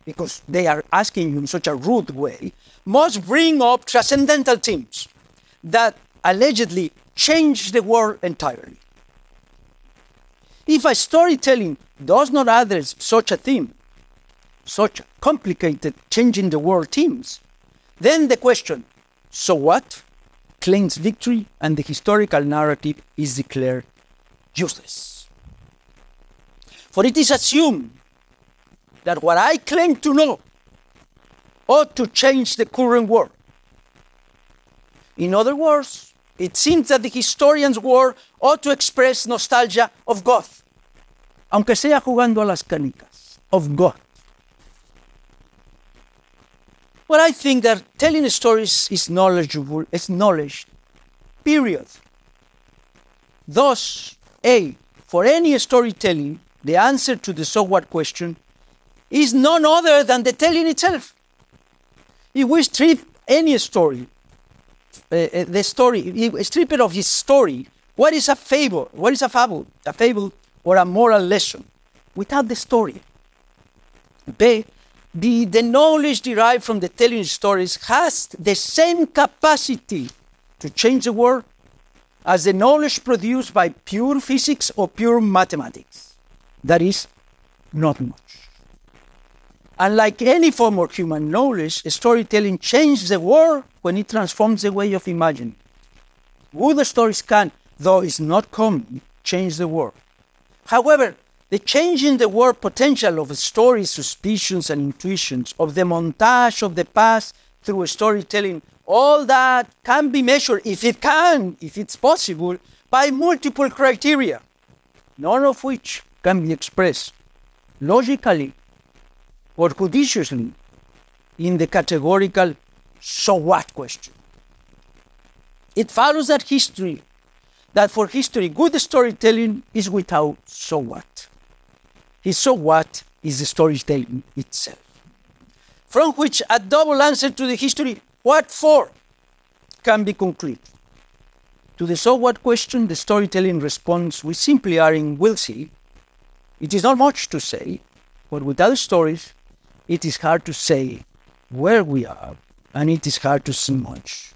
because they are asking you in such a rude way, must bring up transcendental themes that allegedly change the world entirely. If a storytelling does not address such a theme, such complicated changing the world themes, then the question, so what, claims victory and the historical narrative is declared useless. For it is assumed that what I claim to know ought to change the current world. In other words, it seems that the historian's world ought to express nostalgia of God, aunque sea jugando a las canicas, of God. Well, I think that telling stories is knowledgeable, is knowledge, period. Thus, for any storytelling, the answer to the so what question is none other than the telling itself. If we strip any story, strip it of his story, what is a fable? What is a fable? A fable or a moral lesson without the story. The knowledge derived from the telling stories has the same capacity to change the world as the knowledge produced by pure physics or pure mathematics. That is, not much. Unlike any form of human knowledge, storytelling changes the world when it transforms the way of imagining. Good stories can, though it's not common, change the world. However, the change in the world potential of stories, suspicions, and intuitions, of the montage of the past through storytelling, all that can be measured, if it's possible, by multiple criteria, none of which can be expressed logically or judiciously in the categorical so what question. It follows that for history, good storytelling is without so what. His so what is the storytelling itself, from which a double answer to the history, what for, can be concluded. To the so what question, the storytelling response we simply are in will see. It is not much to say, but without stories, it is hard to say where we are, and it is hard to see much.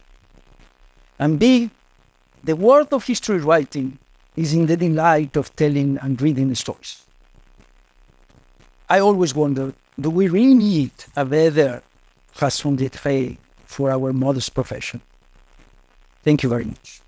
And B, the world of history writing is in the delight of telling and reading stories. I always wonder, do we really need a better raison d'être for our modest profession? Thank you very much.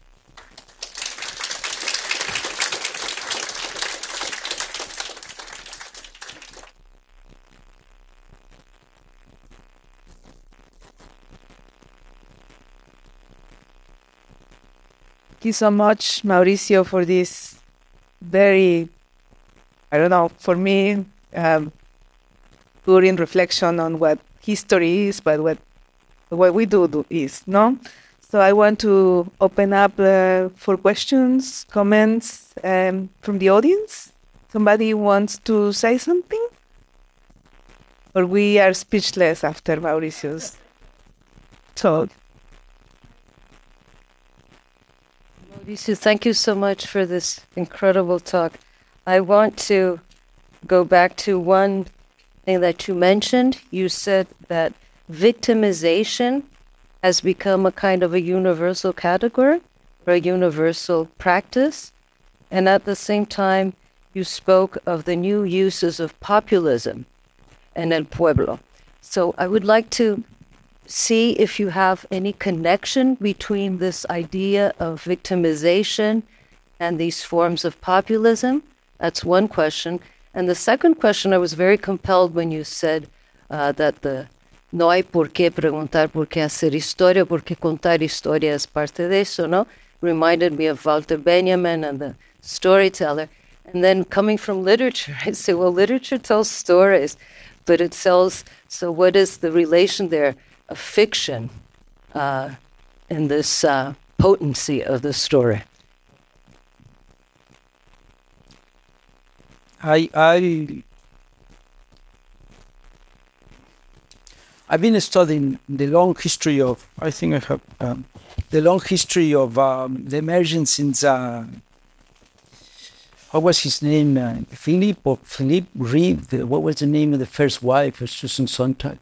Thank you so much, Mauricio, for this very, for me, putting reflection on what history is, but what we do is, no? So I want to open up for questions, comments from the audience. Somebody wants to say something? Or we are speechless after Mauricio's talk? Mauricio, thank you so much for this incredible talk. I want to go back to one thing that you mentioned. You said that victimization has become a kind of a universal category or a universal practice. And at the same time, you spoke of the new uses of populism and el pueblo. So I would like to see if you have any connection between this idea of victimization and these forms of populism. That's one question. And the second question, I was very compelled when you said that no hay por qué preguntar por qué hacer historia, porque contar historia es parte de eso, ¿no? Reminded me of Walter Benjamin and the storyteller. And then coming from literature, I say, well, literature tells stories, but it tells, so what is the relation there of fiction in this potency of the story? I've been studying the long history of, I think I have, the long history of the emergence since, what was his name? Philip Reeve, what was the name of the first wife of Susan Sontag?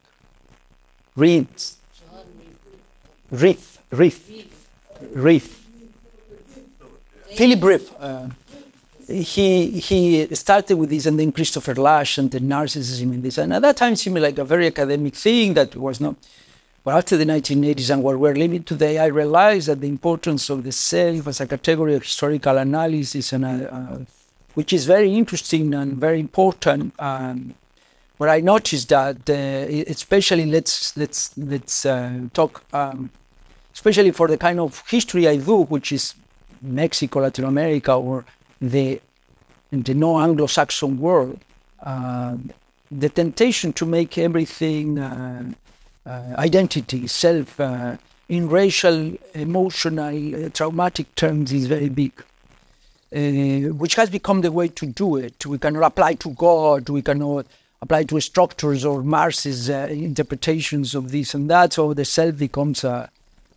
Reeve. Philip Reeve. He started with this, and then Christopher Lasch and the narcissism in this. And at that time, it seemed like a very academic thing that was not. But after the 1980s and where we're living today, I realized that the importance of the self as a category of historical analysis, and which is very interesting and very important. Where I noticed that, especially let's talk, especially for the kind of history I do, which is Mexico, Latin America, or in the non-Anglo-Saxon world, the temptation to make everything identity, self, in racial, emotional, traumatic terms is very big, which has become the way to do it. We cannot apply to God, we cannot apply to structures or Marx's interpretations of this and that, so the self becomes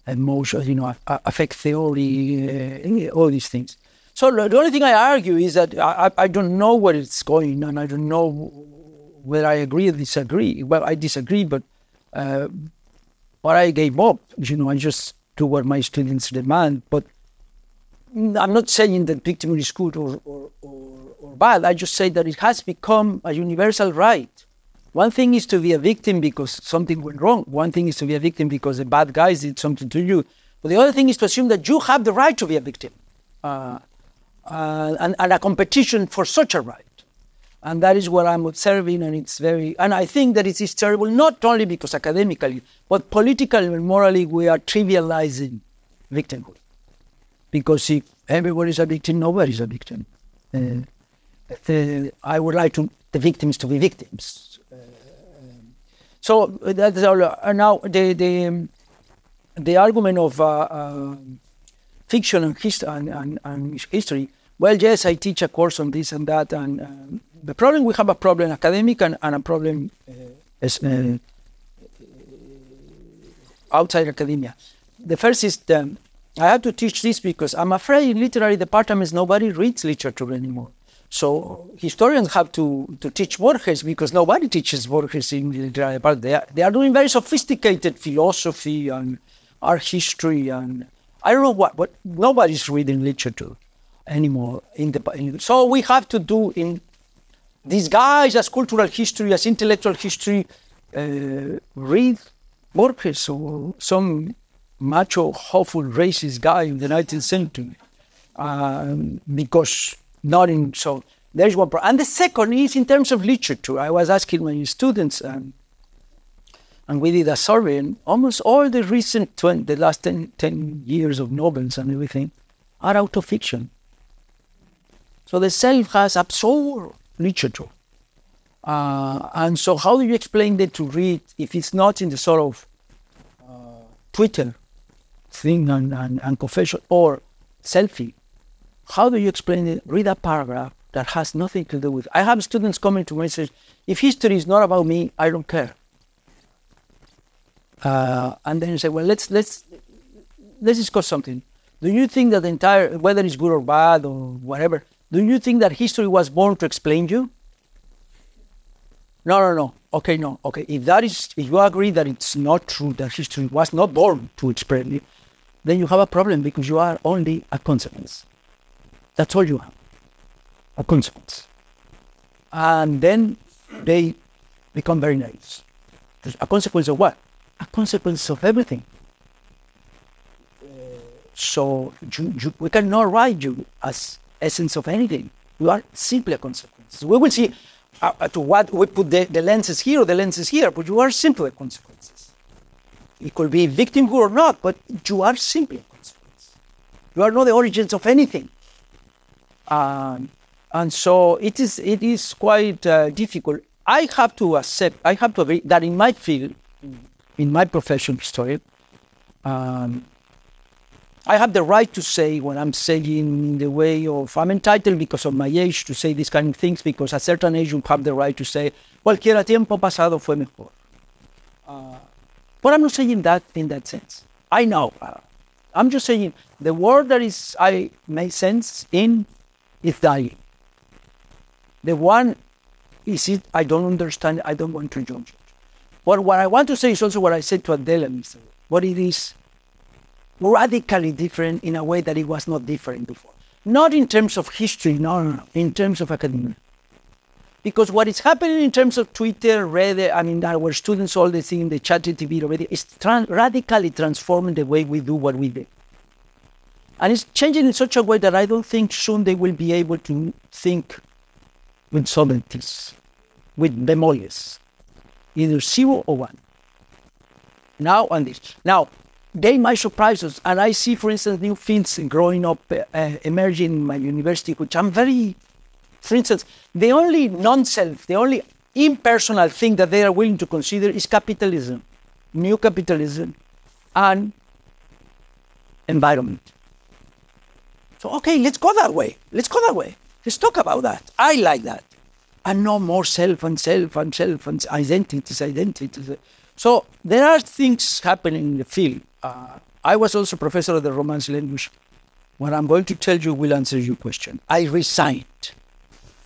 emotion, affect theory, all these things. So the only thing I argue is that I don't know where it's going, and I don't know whether I agree or disagree. Well, I disagree, but I gave up. I just do what my students demand. But I'm not saying that victimhood is good or bad. I just say that it has become a universal right. One thing is to be a victim because something went wrong. One thing is to be a victim because the bad guys did something to you. But the other thing is to assume that you have the right to be a victim. And a competition for such a right. And that is what I'm observing, and I think that it is terrible, not only because academically, but politically and morally we are trivializing victimhood. Because if everybody is a victim, nobody is a victim. I would like the victims to be victims. So that's all. Now, the argument of fiction and history, well, yes, I teach a course on this and that, and the problem, we have a problem academic and a problem outside academia. The first is I have to teach this because I'm afraid in literary departments nobody reads literature anymore. So historians have to teach Borges because nobody teaches Borges in the literary department. They are doing very sophisticated philosophy and art history and I don't know what, but nobody's reading literature anymore. So we have to do in disguise as cultural history, as intellectual history, read Borges or some macho, hopeful, racist guy in the 19th century. Because not in, so there's one problem. And the second is in terms of literature. I was asking my students, and we did a survey, and almost all the recent, the last 10 years of novels and everything are out of fiction. So the self has absorbed literature. And so how do you explain that to read if it's not in the sort of Twitter thing and confession or selfie? How do you explain it? Read a paragraph that has nothing to do with. I have students coming to me and say, if history is not about me, I don't care. And then you say, well, let's discuss something. Do you think that the entire, whether it's good or bad or whatever, do you think that history was born to explain you? No. Okay, no. Okay, if you agree that it's not true, that history was not born to explain you, then you have a problem because you are only a consequence. That's all you have, a consequence. And then they become very nice. A consequence of what? A consequence of everything. So we cannot write you as essence of anything. You are simply a consequence. We will see to what we put the lenses here or the lenses here, but you are simply a consequences. It could be victimhood or not, but you are simply a consequence. You are not the origins of anything. And so it is quite difficult. I have to agree that in my field, in my profession, historian, I have the right to say when I'm saying the way of, I'm entitled because of my age to say these kind of things, because at a certain age you have the right to say, cualquier tiempo pasado fue mejor. But I'm not saying that in that sense. I know. I'm just saying the word that I make sense in is dying. The one is it, I don't understand, I don't want to judge it. But what I want to say is also what I said to Adela, Mr. What it is radically different in a way that it was not different before. Not in terms of history, no, in terms of academia. Because what is happening in terms of Twitter, Reddit, I mean, our students all the thing, the ChatGPT already, is radically transforming the way we do what we do. And it's changing in such a way that I don't think soon they will be able to think with subtleties, with bemoles, either 0 or 1. Now and this. Now, they might surprise us, and I see, for instance, new fields growing up, emerging in my university, which I'm very, for instance, the only non-self, the only impersonal thing that they are willing to consider is capitalism, new capitalism, and environment. So, okay, let's go that way. Let's go that way. Let's talk about that. I like that. And no more self and identities. So there are things happening in the field. I was also professor of the Romance language. What I'm going to tell you will answer your question. I resigned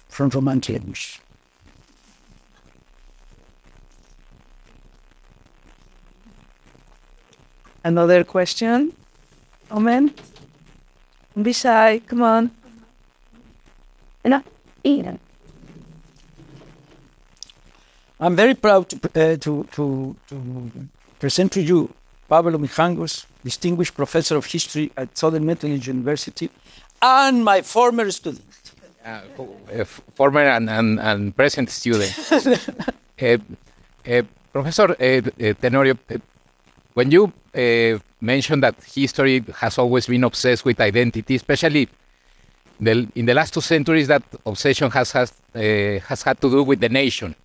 from Romance language. Another question? Omen? Don't be shy. Come on. Enough. Eden. I'm very proud to present to you Pablo Mijangos, distinguished professor of history at Southern Methodist University, and my former student. Former and present student. Professor Tenorio, when you mentioned that history has always been obsessed with identity, especially in the last 2 centuries, that obsession has had to do with the nation.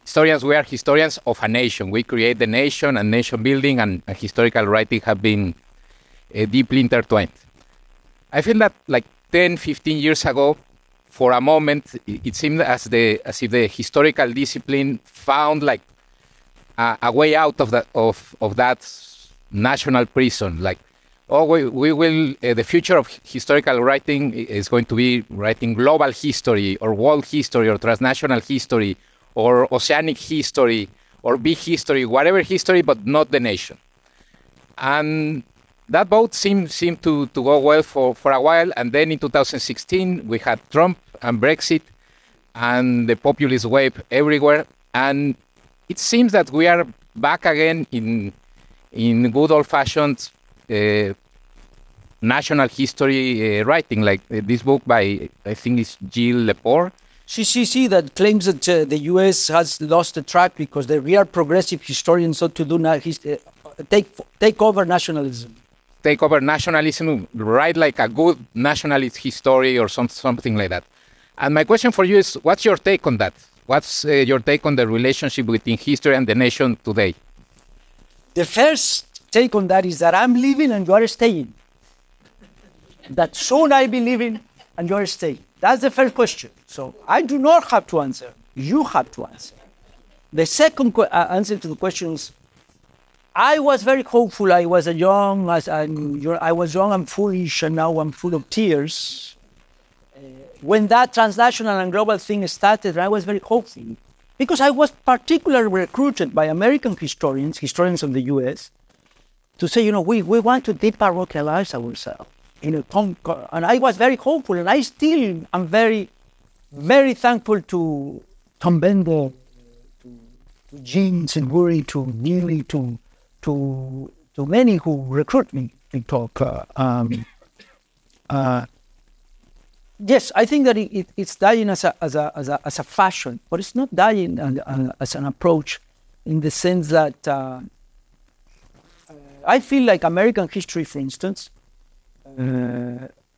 Historians, we are historians of a nation. We create the nation, and nation building and historical writing have been deeply intertwined. I feel that like 10, 15 years ago, for a moment, it seemed as if the historical discipline found like a way out of that national prison. Like, we will, the future of historical writing is going to be writing global history or world history or transnational history or oceanic history or big history, whatever history, but not the nation. And that both seemed to go well for a while. And then in 2016, we had Trump and Brexit and the populist wave everywhere. And it seems that we are back again in good old-fashioned national history writing, like this book by, I think it's Gilles Lepore. CCC that claims that the U.S. has lost the track because the real progressive historians ought to do take over nationalism. Take over nationalism, write like a good nationalist history or something like that. And my question for you is, what's your take on that? What's your take on the relationship between history and the nation today? The first take on that is that I'm leaving and you are staying. That soon I'll be leaving and you are staying. That's the first question. So I do not have to answer. You have to answer. The second answer to the question is, I was very hopeful. I was young and foolish, and now I'm full of tears. When that transnational and global thing started, I was very hopeful because I was particularly recruited by American historians of the U.S., to say, we want to deparochialize ourselves. And I was very hopeful, and I still am very, very thankful to Tom Bender, to Jean Silbury, to Neely, to many who recruit me to talk. Yes, I think that it's dying as a fashion, but it's not dying as an approach, in the sense that I feel like American history, for instance,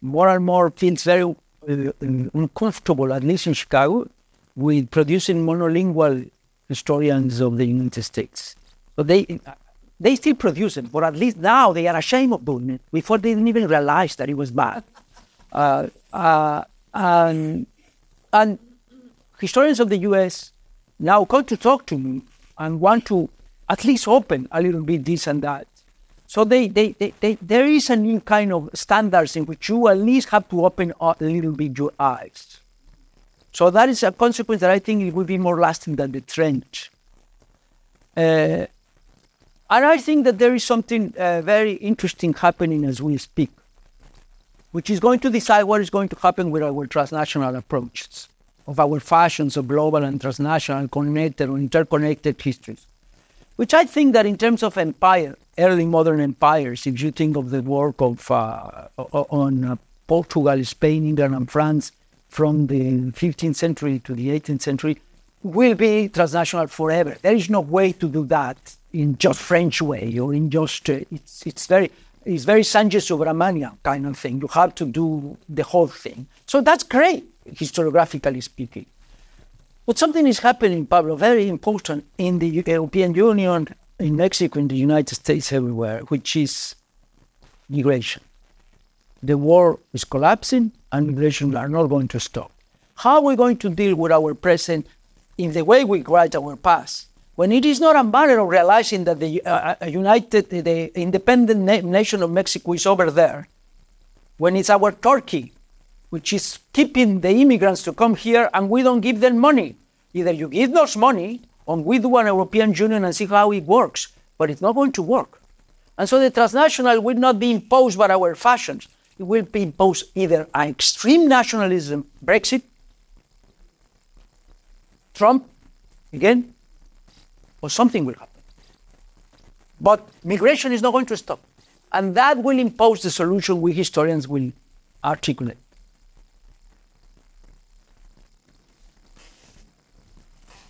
more and more feels very uncomfortable, at least in Chicago, with producing monolingual historians of the United States. But they still produce it, but at least now they are ashamed of doing it. Before, they didn't even realize that it was bad. And historians of the U.S. now come to talk to me and want to at least open a little bit this and that. So there is a new kind of standards in which you at least have to open a little bit your eyes. So that is a consequence that I think it will be more lasting than the trend. And I think that there is something very interesting happening as we speak, which is going to decide what is going to happen with our transnational approaches, of our fashions of global and transnational, connected or interconnected histories. Which I think that in terms of empire, early modern empires, if you think of the work of on Portugal, Spain, England, and France from the 15th century to the 18th century, will be transnational forever. There is no way to do that in just French way or in just it's very Sanchez Subramania kind of thing. You have to do the whole thing. So that's great, historiographically speaking. But something is happening, Pablo, very important in the European Union, in Mexico, in the United States, everywhere, which is migration. The war is collapsing and migration are not going to stop. How are we going to deal with our present in the way we write our past? When it is not a matter of realizing that the independent nation of Mexico is over there, when it's our Turkey, which is keeping the immigrants to come here and we don't give them money. Either you give us money or we do an European Union and see how it works, but it's not going to work. And so the transnational will not be imposed by our fashions. It will be imposed either an extreme nationalism, Brexit, Trump, again, or something will happen. But migration is not going to stop. And that will impose the solution we historians will articulate.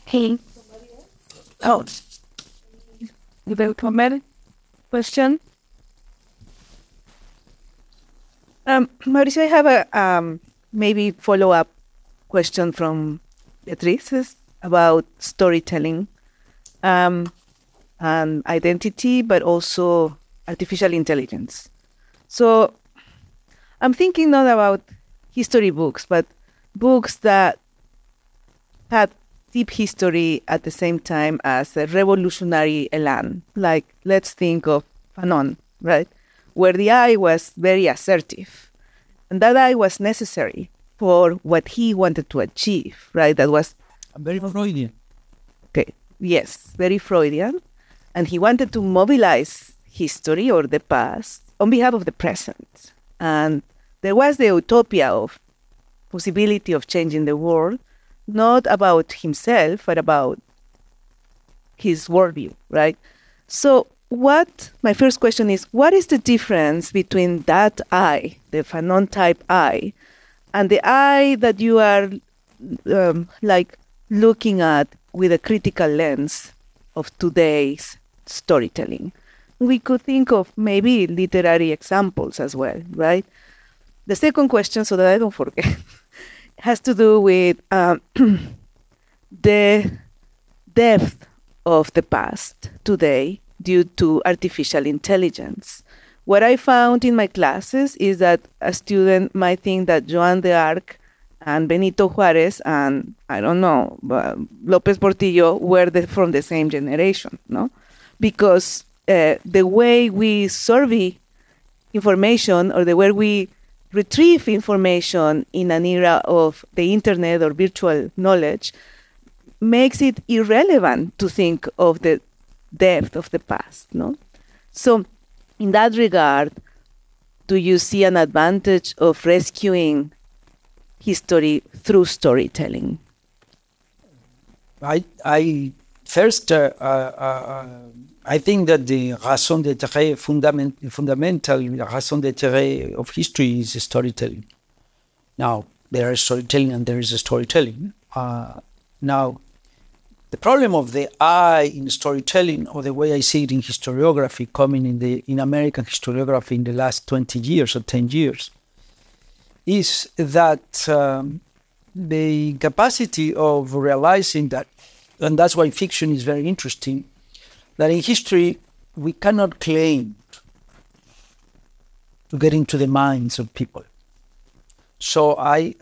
Hey. Oh. You have a comment? Question? Mauricio, I have a maybe follow-up question from Beatriz about storytelling and identity, but also artificial intelligence. So I'm thinking not about history books, but books that had deep history at the same time as a revolutionary elan. Like, let's think of Fanon, right? Where the I was very assertive. And that I was necessary for what he wanted to achieve, right? That was very Freudian. Okay, yes, very Freudian. And he wanted to mobilize history or the past on behalf of the present. And there was the utopia of possibility of changing the world, not about himself, but about his worldview, right? So my first question is, what is the difference between that I, the Fanon type I, and the I that you are like looking at with a critical lens of today's storytelling? We could think of maybe literary examples as well, right? The second question, so that I don't forget, has to do with the depth of the past today due to artificial intelligence. What I found in my classes is that a student might think that Joan de Arc and Benito Juarez and, I don't know, López Portillo were from the same generation, no? Because the way we survey information or the way we retrieve information in an era of the internet or virtual knowledge makes it irrelevant to think of the depth of the past, no? So in that regard, do you see an advantage of rescuing history through storytelling? I think that the raison d'être fundamental raison d'être of history is storytelling. Now, there is storytelling and there is a storytelling. Now, the problem of the I in storytelling, or the way I see it in historiography, coming in American historiography in the last 20 years or 10 years, is that the capacity of realizing that, and that's why fiction is very interesting, that in history we cannot claim to get into the minds of people. So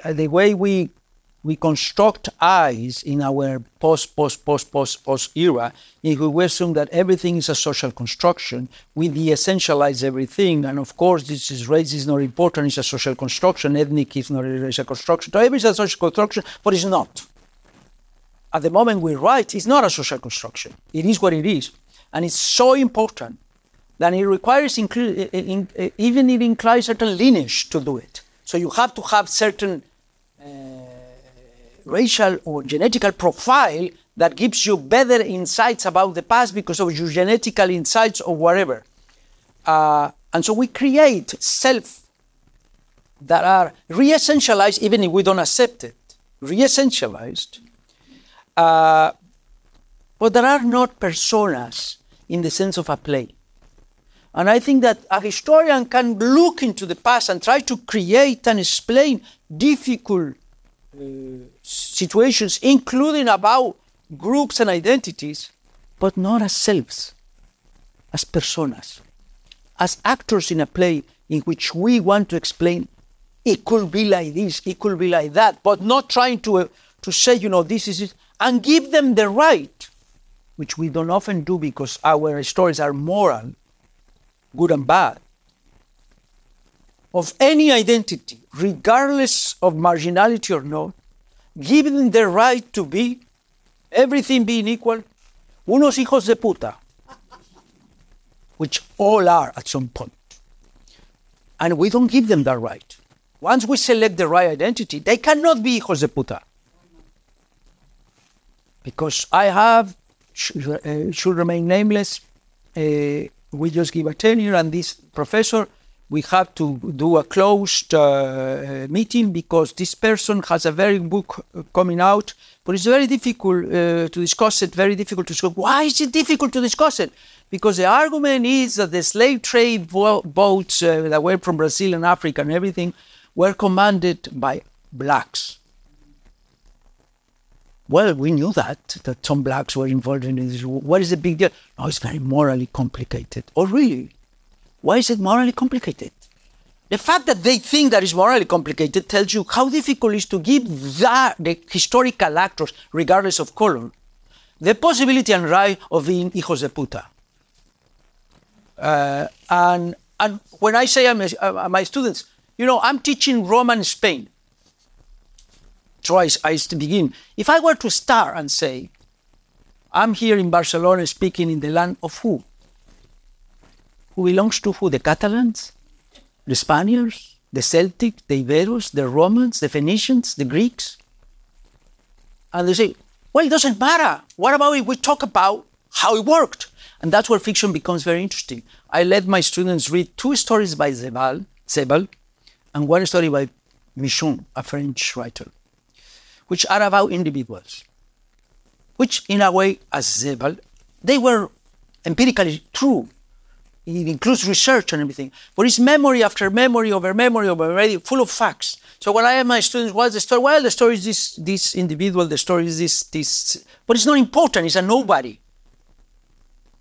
the way we construct I's in our post era, if we assume that everything is a social construction, we de-essentialize everything, and of course this is race is not important, it's a social construction, ethnic is not a racial construction, so everything is a social construction, but it's not. At the moment we write, it's not a social construction. It is what it is. And it's so important that it requires, even it implies certain lineage to do it. So you have to have certain racial or genetical profile that gives you better insights about the past because of your genetical insights or whatever. And so we create self that are re-essentialized even if we don't accept it. Re-essentialized. But there are not personas in the sense of a play. And I think that a historian can look into the past and try to create and explain difficult situations, including about groups and identities, but not as selves, as personas, as actors in a play in which we want to explain it could be like this, it could be like that, but not trying to say, this is it, and give them the right, which we don't often do because our stories are moral, good and bad, of any identity, regardless of marginality or not, give them the right to be, everything being equal, unos hijos de puta, which all are at some point. And we don't give them that right. Once we select the right identity, they cannot be hijos de puta. Because I have, should remain nameless, we just give a tenure, and this professor, we have to do a closed meeting because this person has a very book coming out, but it's very difficult to discuss it, very difficult to discuss. Why is it difficult to discuss it? Because the argument is that the slave trade boats that were from Brazil and Africa and everything were commanded by blacks. Well, we knew that some blacks were involved in this. What is the big deal? No, it's very morally complicated. Oh, really? Why is it morally complicated? The fact that they think that it's morally complicated tells you how difficult it is to give the historical actors, regardless of color, the possibility and right of being hijos de puta. And when I say my students, I'm teaching Roman Spain. So I used to begin. If I were to start and say, I'm here in Barcelona speaking in the land of who? Who belongs to who? The Catalans? The Spaniards? The Celtic? The Iberos? The Romans? The Phoenicians? The Greeks? And they say, well, it doesn't matter. What about if we talk about how it worked? And that's where fiction becomes very interesting. I let my students read 2 stories by Sebald and 1 story by Michon, a French writer, which are about individuals, which in a way, as Sebald, they were empirically true. It includes research and everything, but it's memory after memory over memory over memory, full of facts. So when I have my students, what's the story? Well, the story is this individual, the story is this, but it's not important, it's a nobody.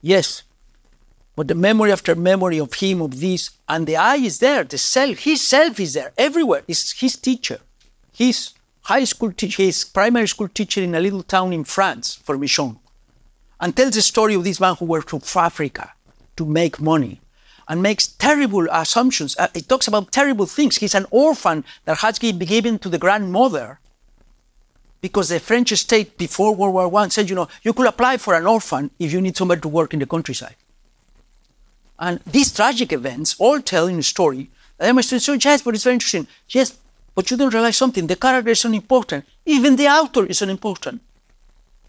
Yes, but the memory after memory of him, of this, and the I is there, the self, his self is there, everywhere. It's his teacher, his high school teacher, his primary school teacher in a little town in France, for Michon, and tells the story of this man who went to Africa to make money and makes terrible assumptions. It talks about terrible things. He's an orphan that has been given to the grandmother because the French state before World War I said, you could apply for an orphan if you need somebody to work in the countryside. And these tragic events all tell in a story. And my students say, yes, but it's very interesting. Yes, but you don't realize something. The character is unimportant. Even the author is unimportant.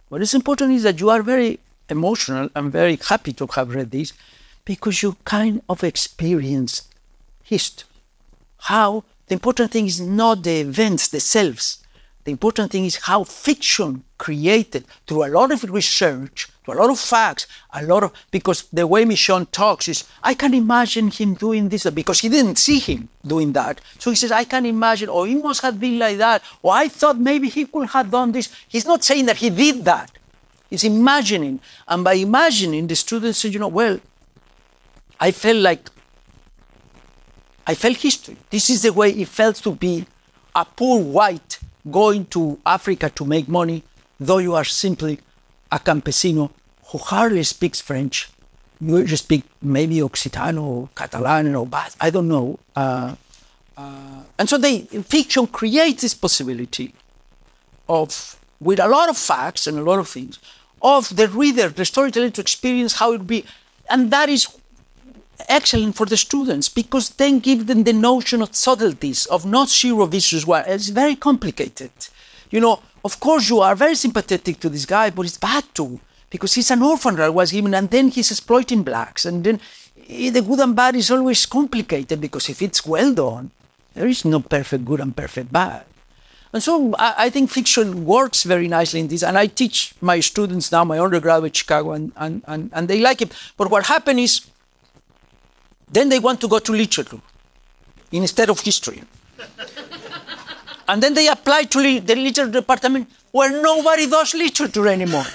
What is important is that you are very emotional. I'm very happy to have read this because you kind of experienced history, how the important thing is not the events themselves. The important thing is how fiction created through a lot of research, through a lot of facts, because the way Michon talks is, I can imagine him doing this, because he didn't see him doing that. So he says, I can imagine, or he must have been like that, or I thought maybe he could have done this. He's not saying that he did that. He's imagining. And by imagining, the students say, well, I felt history. This is the way it felt to be a poor white going to Africa to make money, though you are simply a campesino who hardly speaks French. You just speak maybe Occitano or Catalan or Basque, I don't know. And so fiction creates this possibility of, with a lot of facts and a lot of things, of the reader, the storyteller to experience how it would be. And that is excellent for the students, because then give them the notion of subtleties, of not zero vicious one. It's very complicated. Of course you are very sympathetic to this guy, but it's bad too, because he's an orphan that was given, and then he's exploiting blacks, and then the good and bad is always complicated, because if it's well done, there is no perfect good and perfect bad. And so I think fiction works very nicely in this, and I teach my students now, my undergraduate Chicago, and they like it. But what happened is, then they want to go to literature instead of history. And then they apply to the literature department where nobody does literature anymore.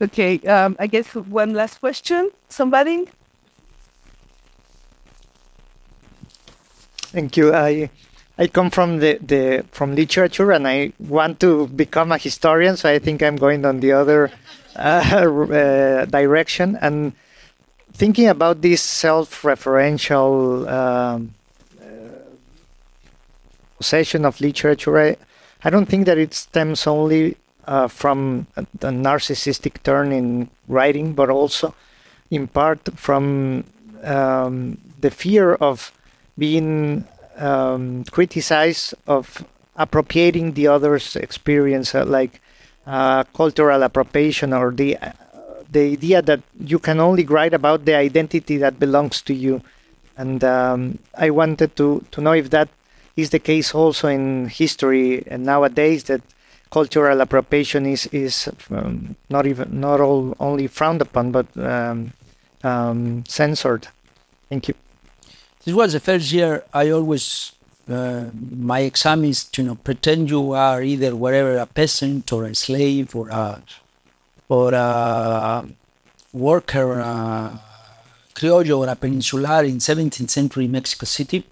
Okay, I guess one last question. Somebody? Thank you. I come from from literature, and I want to become a historian, so I think I'm going on the other direction. And thinking about this self-referential possession of literature, I don't think that it stems only from the narcissistic turn in writing, but also in part from the fear of being criticized, of appropriating the other's experience, like cultural appropriation, or the idea that you can only write about the identity that belongs to you. And I wanted to know if that is the case also in history and nowadays, that cultural appropriation is not only frowned upon, but censored. Thank you. This was the first year I always, my exam is, pretend you are either whatever, a peasant or a slave or a worker, a criollo or a peninsular in 17th century Mexico City,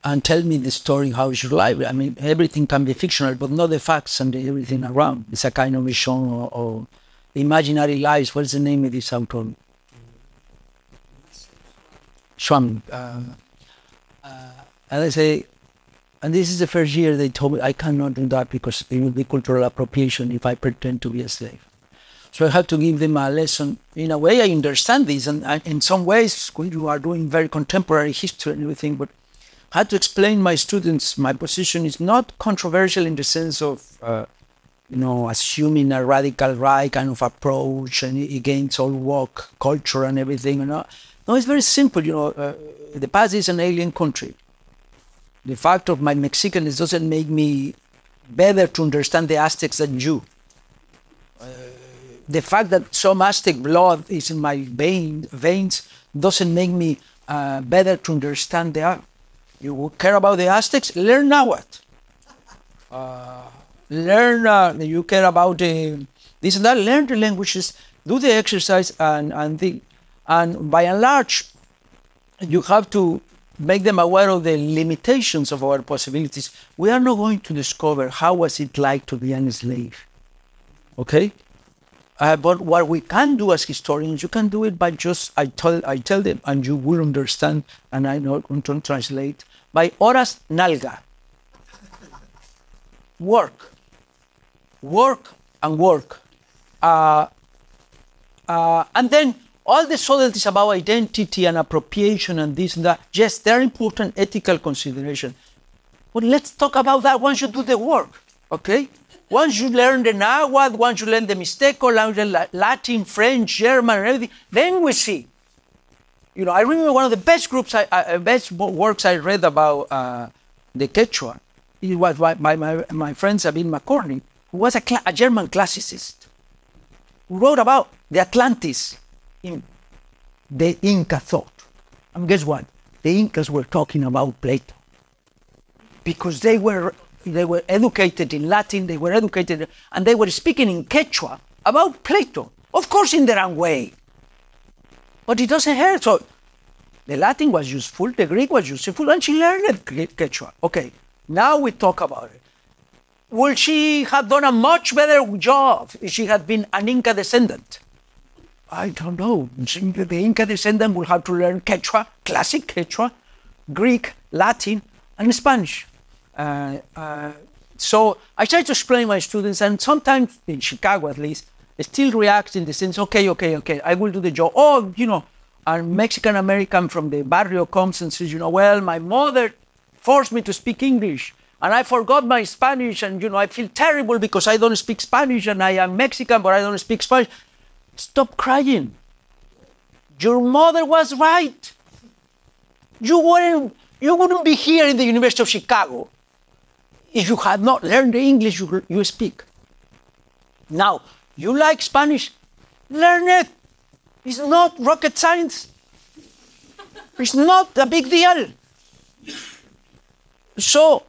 and tell me the story, how is your life? I mean, everything can be fictional, but not the facts and everything around. It's a kind of mission or imaginary lives. What's the name of this author? Schwamm. And I say, and this is the first year they told me I cannot do that because it will be cultural appropriation if I pretend to be a slave. So I had to give them a lesson. In a way, I understand this, and in some ways, you are doing very contemporary history and everything, but I had to explain my students my position is not controversial in the sense of, assuming a radical right kind of approach and against all woke culture and everything. No, it's very simple. The past is an alien country. The fact of my Mexicanness doesn't make me better to understand the Aztecs than you. The fact that some Aztec blood is in my veins doesn't make me better to understand the art. You care about the Aztecs? Learn Nahuatl. You care about this and that. Learn the languages. Do the exercise, and by and large, you have to make them aware of the limitations of our possibilities. We are not going to discover how was it like to be a slave. Okay? But what we can do as historians, you can do it by just, I tell them, and you will understand, and I know going to translate, by horas nalga. Work. Work and work. And then all the subtleties about identity and appropriation and this and that, yes, they're important ethical consideration. But let's talk about that once you do the work, okay? Once you learn the Nahuatl, once you learn the Mixteco, learn the Latin, French, German, and everything, then we see. I remember one of the best works I read about the Quechua. It was by my friend Sabine McCorney, who was a German classicist, who wrote about the Atlantis in the Inca thought. And guess what? The Incas were talking about Plato because they were educated in Latin, they were educated, and they were speaking in Quechua about Plato, of course in their own way. But it doesn't hurt. So the Latin was useful, the Greek was useful, and she learned Quechua. Okay, now we talk about it. Would she have done a much better job if she had been an Inca descendant? I don't know. The Inca descendant will have to learn Quechua, classic Quechua, Greek, Latin, and Spanish. So I try to explain to my students, and sometimes in Chicago at least, they still react in the sense, okay, I will do the job. Or, a Mexican American from the barrio comes and says, well, my mother forced me to speak English, and I forgot my Spanish, and, I feel terrible because I don't speak Spanish, and I am Mexican, but I don't speak Spanish. Stop crying. Your mother was right. You wouldn't be here in the University of Chicago if you had not learned the English you speak. Now, you like Spanish? Learn it. It's not rocket science. It's not a big deal. So,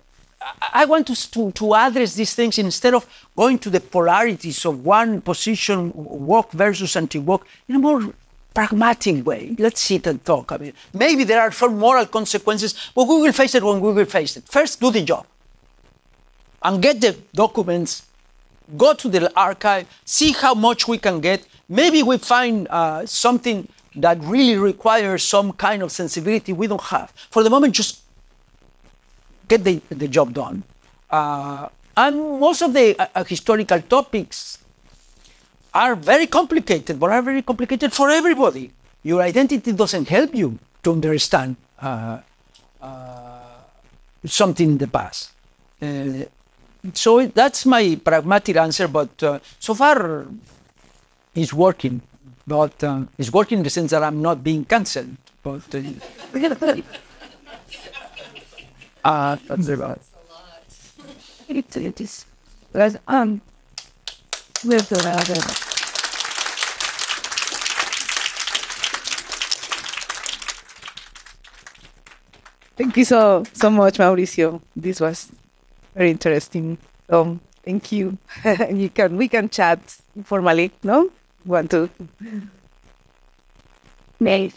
I want to address these things instead of going to the polarities of one position, woke versus anti-woke, in a more pragmatic way. Let's sit and talk. I mean, maybe there are some moral consequences, but we will face it when we will face it. First, do the job. And get the documents, go to the archive, see how much we can get. Maybe we find something that really requires some kind of sensibility we don't have. For the moment, just get the job done. And most of the historical topics are very complicated, but are very complicated for everybody. Your identity doesn't help you to understand something in the past. So that's my pragmatic answer, but so far it's working. But it's working in the sense that I'm not being cancelled. But that's about it. It is. Because, we have to have it. Thank you so much, Mauricio. This was very interesting. Thank you. We can chat informally, no? Want to? May.